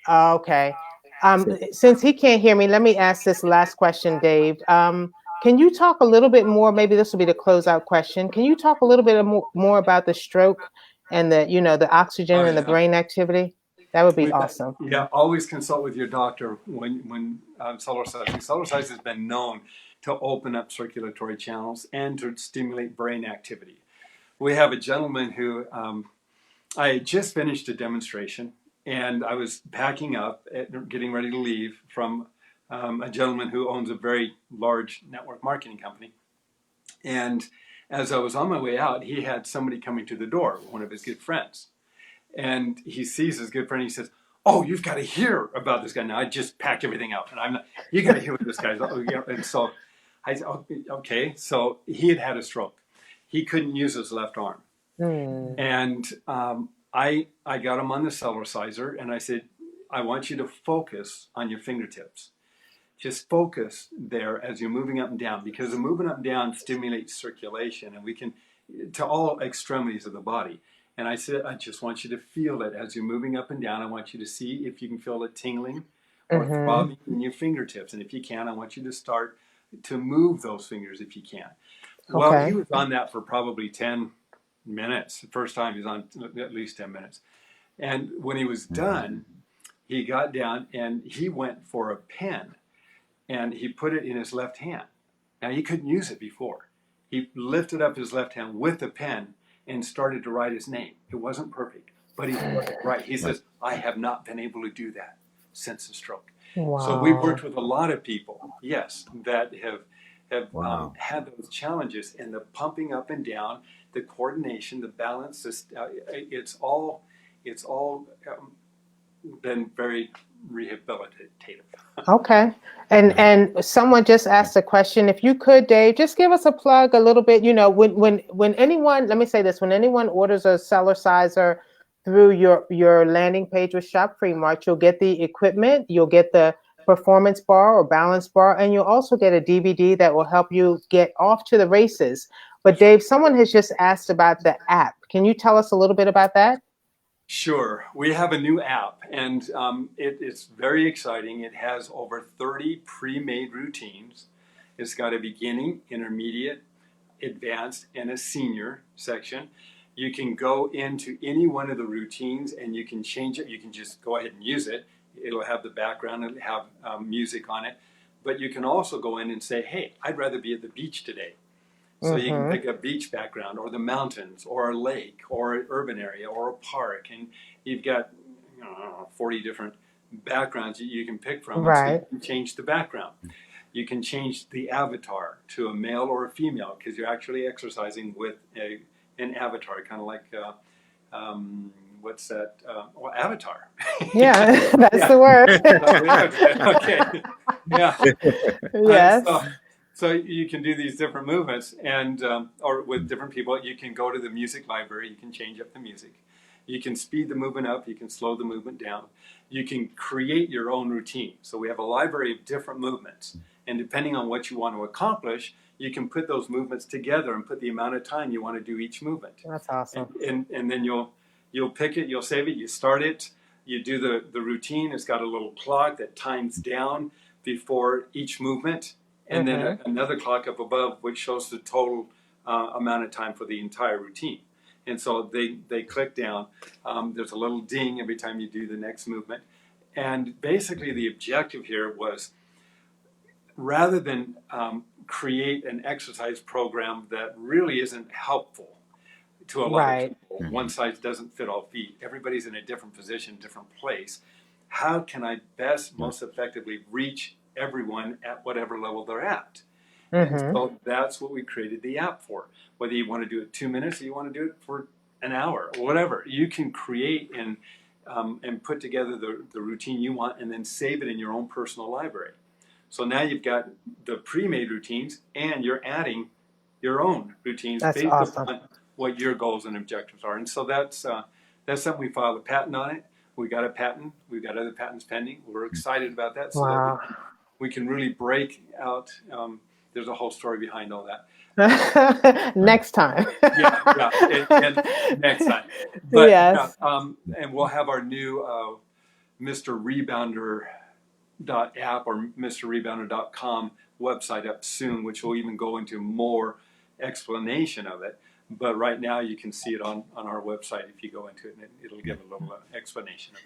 Okay. Since he can't hear me, let me ask this last question, Dave. Can you talk a little bit more? Maybe this will be the closeout question. Can you talk a little bit more about the stroke and the oxygen and the brain activity? That would be awesome. Yeah, always consult with your doctor when Cellercise. Cellercise has been known to open up circulatory channels and to stimulate brain activity. We have a gentleman who I just finished a demonstration, and I was packing up, getting ready to leave from a gentleman who owns a very large network marketing company. And as I was on my way out, he had somebody coming to the door, one of his good friends. And he sees his good friend, he says, oh, you've got to hear about this guy. Now, I just packed everything up, and you got to hear what this guy's. And so I said, okay. So he had a stroke. He couldn't use his left arm. And I got him on the Cellerciser, and I said, I want you to focus on your fingertips. Just focus there as you're moving up and down, because the moving up and down stimulates circulation, and we can to all extremities of the body. And I said, I just want you to feel it as you're moving up and down. I want you to see if you can feel it tingling or throbbing in your fingertips. And if you can, I want you to start to move those fingers if you can. Well, he was on that for probably 10 minutes. The first time he was on at least 10 minutes. And when he was done, he got down and he went for a pen and he put it in his left hand. Now, he couldn't use it before. He lifted up his left hand with the pen and started to write his name. It wasn't perfect, but he started to write. He says, I have not been able to do that since the stroke. Wow. So we've worked with a lot of people, yes, that have had those challenges, and the pumping up and down, the coordination, the balance, it's all been very rehabilitative. Okay. And someone just asked a question. If you could, Dave, just give us a plug a little bit. You know, when anyone, let me say this, when anyone orders a Cellerciser through your landing page with Shop Free Mart, you'll get the equipment, you'll get the performance bar or balance bar, and you'll also get a DVD that will help you get off to the races. But Dave, someone has just asked about the app. Can you tell us a little bit about that? Sure. We have a new app, and it's very exciting. It has over 30 pre-made routines. It's got a beginning, intermediate, advanced, and a senior section. You can go into any one of the routines and you can change it. You can just go ahead and use it. It'll have the background, it'll have music on it. But you can also go in and say, hey, I'd rather be at the beach today. So you can pick a beach background or the mountains or a lake or an urban area or a park. And you've got 40 different backgrounds that you can pick from. Right. So you can change the background. You can change the avatar to a male or a female because you're actually exercising with an avatar, kind of like, what's that? Avatar. Yeah, that's the word. Okay. Yeah. Yes. So you can do these different movements, and or with different people. You can go to the music library. You can change up the music. You can speed the movement up. You can slow the movement down. You can create your own routine. So we have a library of different movements, and depending on what you want to accomplish, you can put those movements together and put the amount of time you want to do each movement. That's awesome. And then you'll pick it. You'll save it. You start it. You do the routine. It's got a little clock that times down before each movement. And then another clock up above, which shows the total amount of time for the entire routine. And so they click down. There's a little ding every time you do the next movement. And basically the objective here was, rather than create an exercise program that really isn't helpful to a lot of people, one size doesn't fit all feet. Everybody's in a different position, different place. How can I best, most effectively reach everyone at whatever level they're at? And so that's what we created the app for. Whether you want to do it 2 minutes or you want to do it for an hour or whatever, you can create and put together the routine you want and then save it in your own personal library. So now you've got the pre-made routines and you're adding your own routines based upon what your goals and objectives are. And so that's something. We filed a patent on it. We got a patent. We've got other patents pending. We're excited about that. So that we can really break out. There's a whole story behind all that. Next time. And next time. But, yes. And we'll have our new Mr. Rebounder app or MrRebounder.com website up soon, which will even go into more explanation of it. But right now you can see it on our website if you go into it, and it'll give a little explanation of it.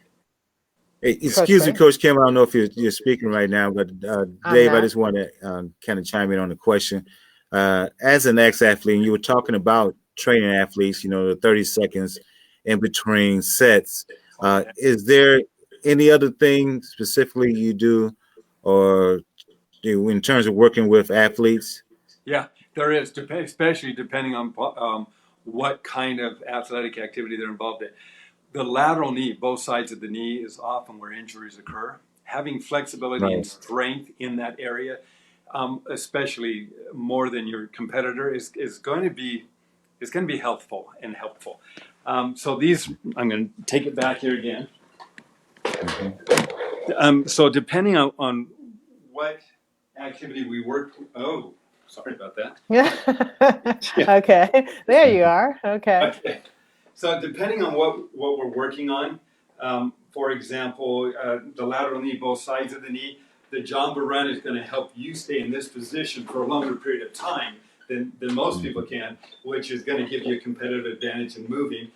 Hey, excuse me, Coach Kim. I don't know if you're speaking right now, but Dave, I just want to kind of chime in on the question. As an ex-athlete, and you were talking about training athletes, the 30 seconds in between sets. Is there any other thing specifically you do or in terms of working with athletes? Yeah, there is, especially depending on what kind of athletic activity they're involved in. The lateral knee, both sides of the knee, is often where injuries occur. Having flexibility and strength in that area, especially more than your competitor, is going to be helpful and helpful. So these, I'm going to take it back here again. So depending on what activity we work, sorry about that. Okay, there you are. Okay. So depending on what we're working on, for example, the lateral knee, both sides of the knee, the Jamba run is going to help you stay in this position for a longer period of time than most people can, which is going to give you a competitive advantage in moving.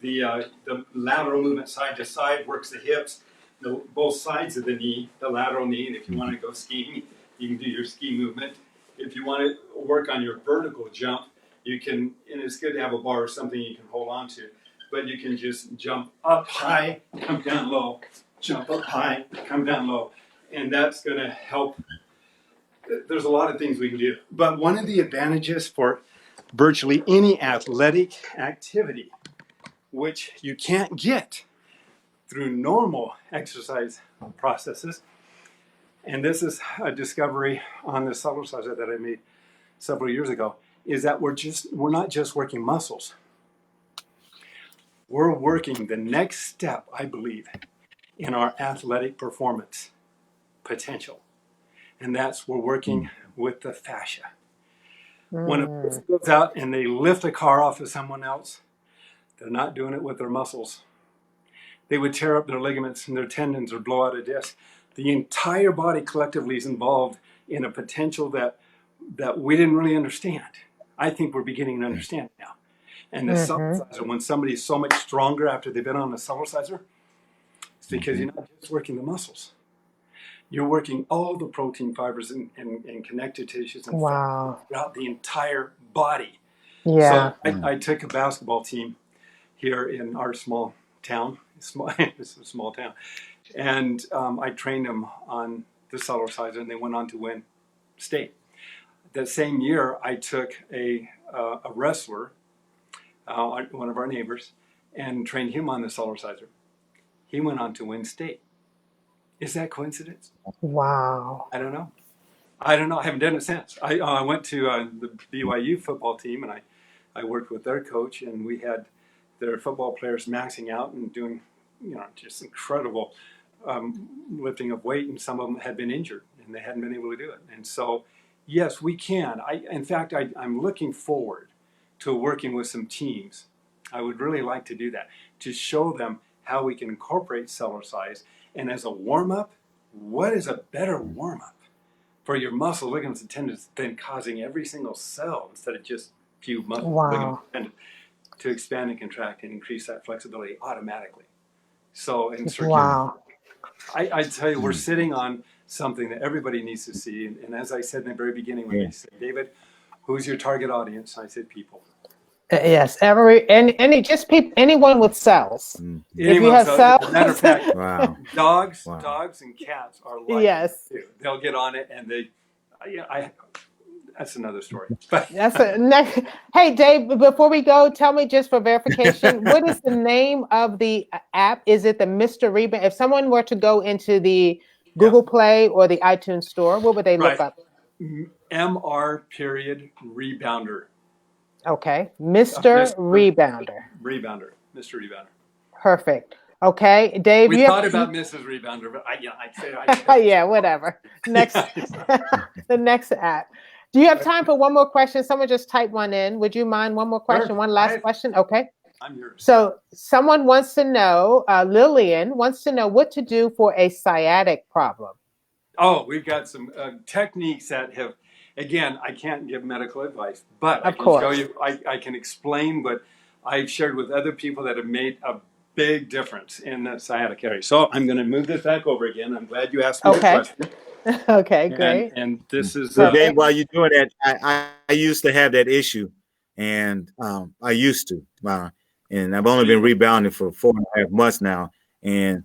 the lateral movement side to side works the hips, both sides of the knee, the lateral knee. And if you want to go skiing, you can do your ski movement. If you want to work on your vertical jump, you can, and it's good to have a bar or something you can hold on to, but you can just jump up high, come down low, jump up high, come down low. And that's going to help. There's a lot of things we can do. But one of the advantages for virtually any athletic activity, which you can't get through normal exercise processes, and this is a discovery on the Cellerciser that I made several years ago, is that we're not just working muscles. We're working the next step, I believe, in our athletic performance potential. And that's we're working with the fascia. When a person goes out and they lift a car off of someone else, they're not doing it with their muscles. They would tear up their ligaments and their tendons or blow out a disc. The entire body collectively is involved in a potential that we didn't really understand. I think we're beginning to understand now. And the Cellerciser, when somebody's so much stronger after they've been on the Cellerciser, it's because you're not just working the muscles. You're working all the protein fibers and connective tissues and fat throughout the entire body. Yeah. So I took a basketball team here in our small town. It's a small town. And I trained them on the Cellerciser, and they went on to win state. That same year, I took a wrestler, one of our neighbors, and trained him on the Cellerciser. He went on to win state. Is that coincidence? Wow. I don't know. I haven't done it since. I went to the BYU football team, and I worked with their coach, and we had their football players maxing out and doing, just incredible lifting of weight, and some of them had been injured, and they hadn't been able to do it. And so, yes, we can. In fact, I'm looking forward to working with some teams. I would really like to do that, to show them how we can incorporate Cellercise. And as a warm-up, what is a better warm-up for your muscle, ligaments, and tendons than causing every single cell, instead of just a few muscles, ligaments, and tendons, to expand and contract and increase that flexibility automatically. So in circulation, I tell you, we're sitting on something that everybody needs to see. And as I said in the very beginning, when they said, David, who's your target audience? I said, people. Yes, anyone with cells. If you have cells, as a matter of fact, dogs and cats are like yes, they'll get on it, and that's another story. Hey, Dave, before we go, tell me just for verification, what is the name of the app? Is it the Mr. Rebounder? If someone were to go into the Google Play or the iTunes store, what would they look up? MR Rebounder. Okay, Mr. Rebounder. Mr. Rebounder. Perfect. Okay, Dave. We thought about Mrs. Rebounder, but I'd say yeah, whatever. Next, the next app. Do you have time for one more question? Someone just typed one in. Would you mind one more question? Sure. One last question? Okay. I'm yours. So someone wants to know, Lillian wants to know what to do for a sciatic problem. Oh, we've got some techniques that have, again, I can't give medical advice, but I can show you, I can explain what I've shared with other people that have made a big difference in the sciatic area. So I'm going to move this back over again. I'm glad you asked me the question. Okay, great. And this is... So Dave, while you're doing that, I used to have that issue, and I used to, and I've only been rebounding for 4.5 months now, and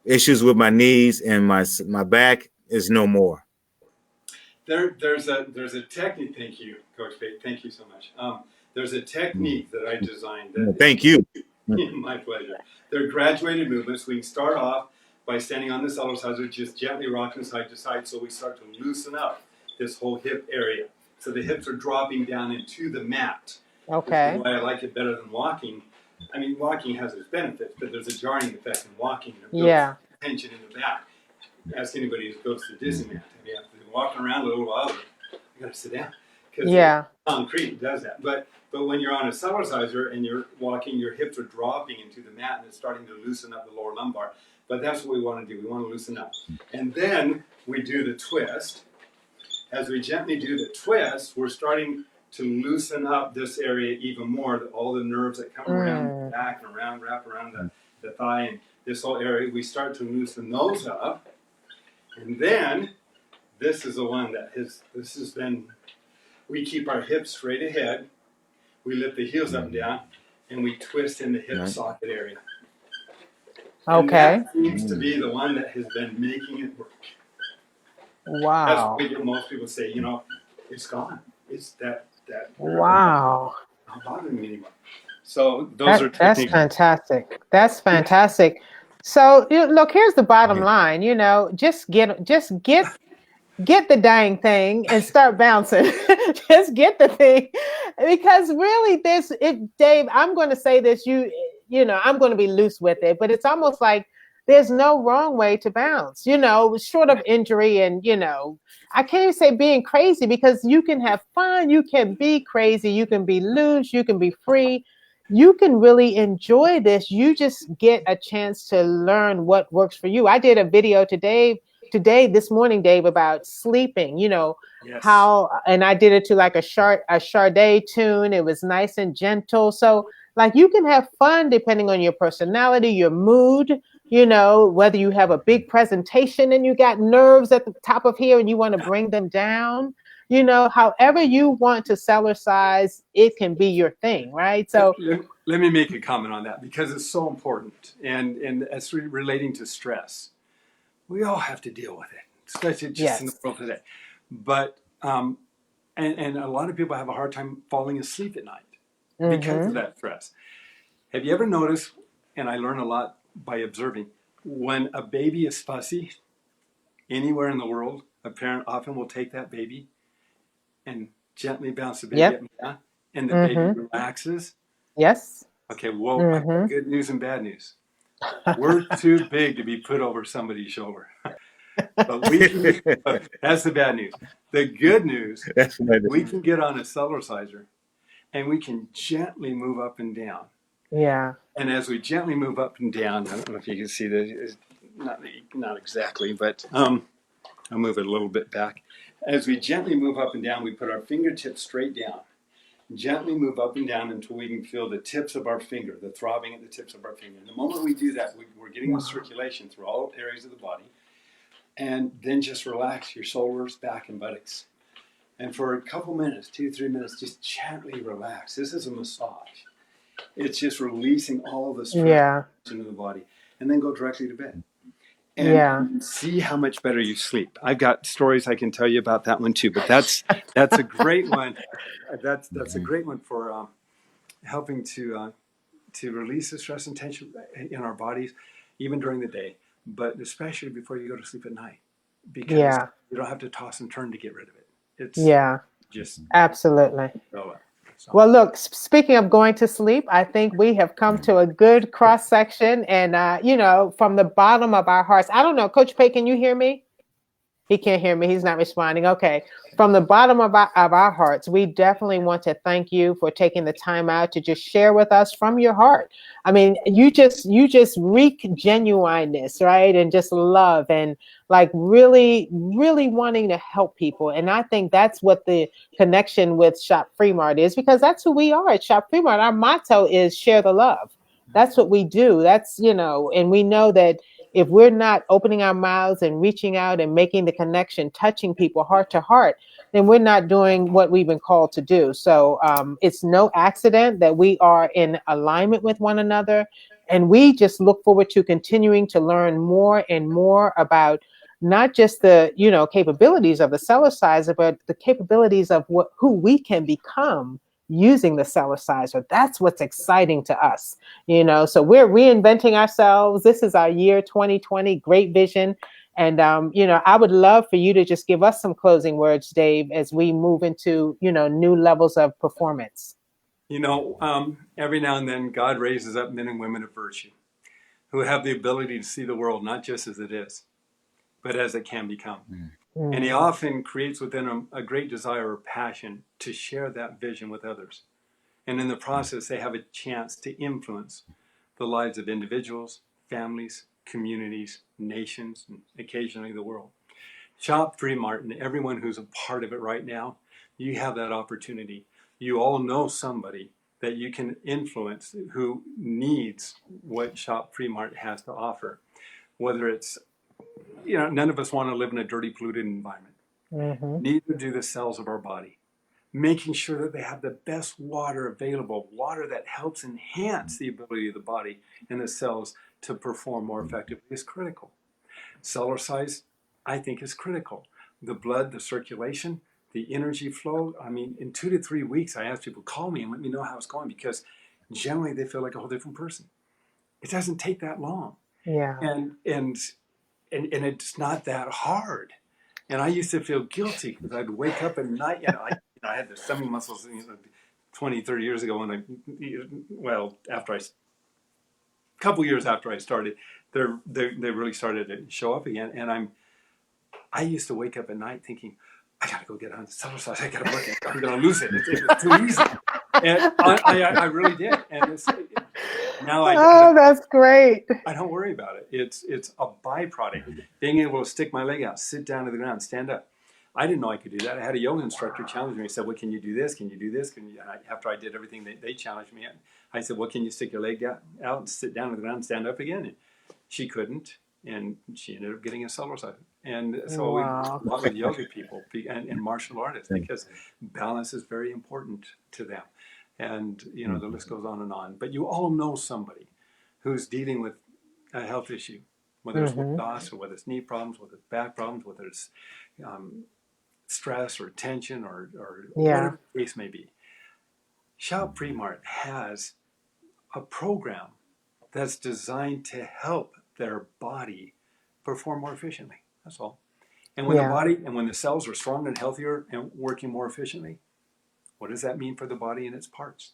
issues with my knees and my back is no more. There's a technique. Thank you, Coach Pate. Thank you so much. There's a technique that I designed. Thank you. My pleasure. They're graduated movements. We can start off by standing on the Cellerciser, just gently rocking side to side, so we start to loosen up this whole hip area. So the hips are dropping down into the mat. Okay. That's why I like it better than walking. I mean, walking has its benefits, but there's a jarring effect in walking. There's tension in the back. Ask anybody who goes to Disneyland. You have to be walking around a little while. You got to sit down. Because concrete does that. But when you're on a Cellerciser and you're walking, your hips are dropping into the mat, and it's starting to loosen up the lower lumbar. But that's what we want to do. We want to loosen up. And then we do the twist. As we gently do the twist, we're starting to loosen up this area even more, all the nerves that come around the back and around, wrap around the thigh and this whole area, we start to loosen those up. And then this is the one that this has been, we keep our hips straight ahead, we lift the heels up and down, and we twist in the hip socket area. Okay. And that seems to be the one that has been making it work. Wow. That's what we get most people say, you know, it's gone. It's that wow. Not bothering me anymore. So those are that's techniques. fantastic. That's fantastic. So look, here's the bottom line. You know, just get the dang thing and start bouncing. Just get the thing, because really, Dave. I'm going to say this. You know, I'm going to be loose with it, but it's almost like there's no wrong way to bounce. You know, short of injury, and you know, I can't even say being crazy, because you can have fun, you can be crazy, you can be loose, you can be free. You can really enjoy this. You just get a chance to learn what works for you. I did a video this morning, Dave, about sleeping, you know, how, and I did it to like a Sade tune. It was nice and gentle. So like you can have fun depending on your personality, your mood, you know, whether you have a big presentation and you got nerves at the top of here and you want to bring them down, you know, however you want to Cellercise, it can be your thing, right? So let me make a comment on that, because it's so important, and it's relating to stress. We all have to deal with it, especially just in the world today. But and a lot of people have a hard time falling asleep at night because of that stress. Have you ever noticed, and I learn a lot by observing, when a baby is fussy anywhere in the world, a parent often will take that baby and gently bounce the baby up and down, and the baby relaxes. Yes. Okay, well, I've got good news and bad news. We're too big to be put over somebody's shoulder. But that's the bad news. The good news, we can get on a Cellerciser and we can gently move up and down. Yeah. And as we gently move up and down, I don't know if you can see this, not exactly, but I'll move it a little bit back. As we gently move up and down, we put our fingertips straight down. Gently move up and down until we can feel the tips of our finger, the throbbing at the tips of our finger. And the moment we do that, we're getting the circulation through all areas of the body. And then just relax your shoulders, back, and buttocks. And for a couple minutes, 2-3 minutes, just gently relax. This is a massage. It's just releasing all the stress into the body. And then go directly to bed. And see how much better you sleep. I've got stories I can tell you about that one too, but that's a great one. That's a great one for helping to release the stress and tension in our bodies, even during the day, but especially before you go to sleep at night, because you don't have to toss and turn to get rid of it. It's just absolutely. So. Well, look, speaking of going to sleep, I think we have come to a good cross section, and you know, from the bottom of our hearts. I don't know, Coach Pate, can you hear me? He can't hear me. He's not responding. Okay. From the bottom of our hearts, we definitely want to thank you for taking the time out to just share with us from your heart. I mean, you just reek genuineness, right? And just love, and like really, really wanting to help people. And I think that's what the connection with Shop Free Mart is, because that's who we are at Shop Free Mart. Our motto is share the love. That's what we do. That's, you know, and we know that if we're not opening our mouths and reaching out and making the connection, touching people heart to heart, then we're not doing what we've been called to do. So it's no accident that we are in alignment with one another. And we just look forward to continuing to learn more and more about not just the, you know, capabilities of the Cellerciser, but the capabilities of who we can become using the Cellerciser. That's what's exciting to us, you know. So we're reinventing ourselves. This is our year 2020, great vision. And you know, I would love for you to just give us some closing words, Dave, as we move into, you know, new levels of performance. You know, every now and then God raises up men and women of virtue who have the ability to see the world not just as it is, but as it can become. And he often creates within them a great desire or passion to share that vision with others. And in the process, they have a chance to influence the lives of individuals, families, communities, nations, and occasionally the world. Shop Free Mart, and everyone who's a part of it right now, you have that opportunity You all know somebody that you can influence who needs what Shop Free Mart has to offer. Whether it's, none of us want to live in a dirty, polluted environment. Mm-hmm. Neither do the cells of our body. Making sure that they have the best water available, water that helps enhance the ability of the body and the cells to perform more effectively is critical. Cellercise, I think, is critical. The blood, the circulation, the energy flow. I mean, in 2 to 3 weeks, I ask people, call me and let me know how it's going, because generally they feel like a whole different person. It doesn't take that long. Yeah. And it's not that hard. And I used to feel guilty because I'd wake up at night. I had the stomach muscles 20, 30 years ago when a couple years after I started, they really started to show up again. And I used to wake up at night thinking, I got to go get on the Cellercise. I got to work it. I'm going to lose it. It's too easy. And I really did. And now that's great. I don't worry about it. It's a byproduct. Being able to stick my leg out, sit down to the ground, stand up. I didn't know I could do that. I had a yoga instructor challenge me. He said, "Well, can you do this? Can you do this? After I did everything they challenged me, I said, "Well, can you stick your leg out and sit down to the ground and stand up again?" And she couldn't, and she ended up getting a Cellerciser. And so we worked a lot with yoga people and martial artists, because balance is very important to them. And the list goes on and on. But you all know somebody who's dealing with a health issue, whether it's weight loss, or whether it's knee problems, whether it's back problems, whether it's stress or tension or whatever the case may be. Shop Free Mart has a program that's designed to help their body perform more efficiently. That's all. And when the cells are stronger and healthier and working more efficiently, what does that mean for the body and its parts?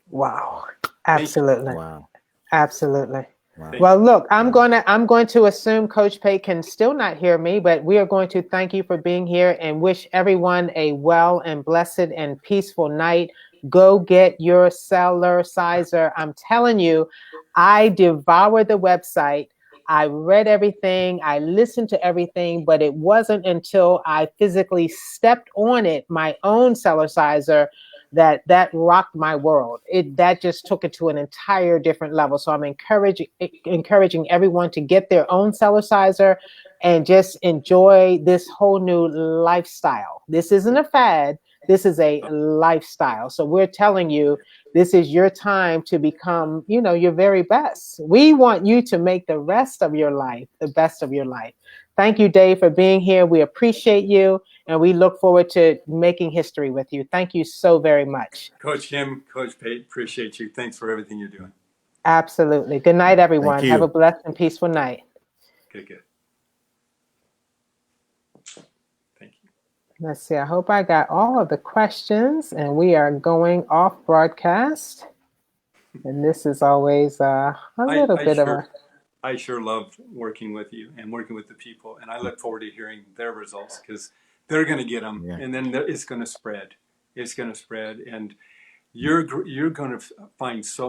Wow. Absolutely. Wow. Absolutely. Wow. Well, look, I'm going to assume Coach Pate can still not hear me, but we are going to thank you for being here and wish everyone a well and blessed and peaceful night. Go get your Cellerciser. I'm telling you, I devoured the website. I read everything. I listened to everything, but it wasn't until I physically stepped on it, my own Cellerciser, that rocked my world. That just took it to an entire different level. So I'm encouraging everyone to get their own Cellerciser and just enjoy this whole new lifestyle. This isn't a fad. This is a lifestyle. So we're telling you, this is your time to become, your very best. We want you to make the rest of your life the best of your life. Thank you, Dave, for being here. We appreciate you, and we look forward to making history with you. Thank you so very much. Coach Kim, Coach Pate, appreciate you. Thanks for everything you're doing. Absolutely. Good night, everyone. Have a blessed and peaceful night. Good. Thank you. Let's see. I hope I got all of the questions, and we are going off broadcast. And this is always a little bit of a... I sure love working with you and working with the people, and I look forward to hearing their results, because they're going to get them, and then it's going to spread. It's going to spread, and you're going to find so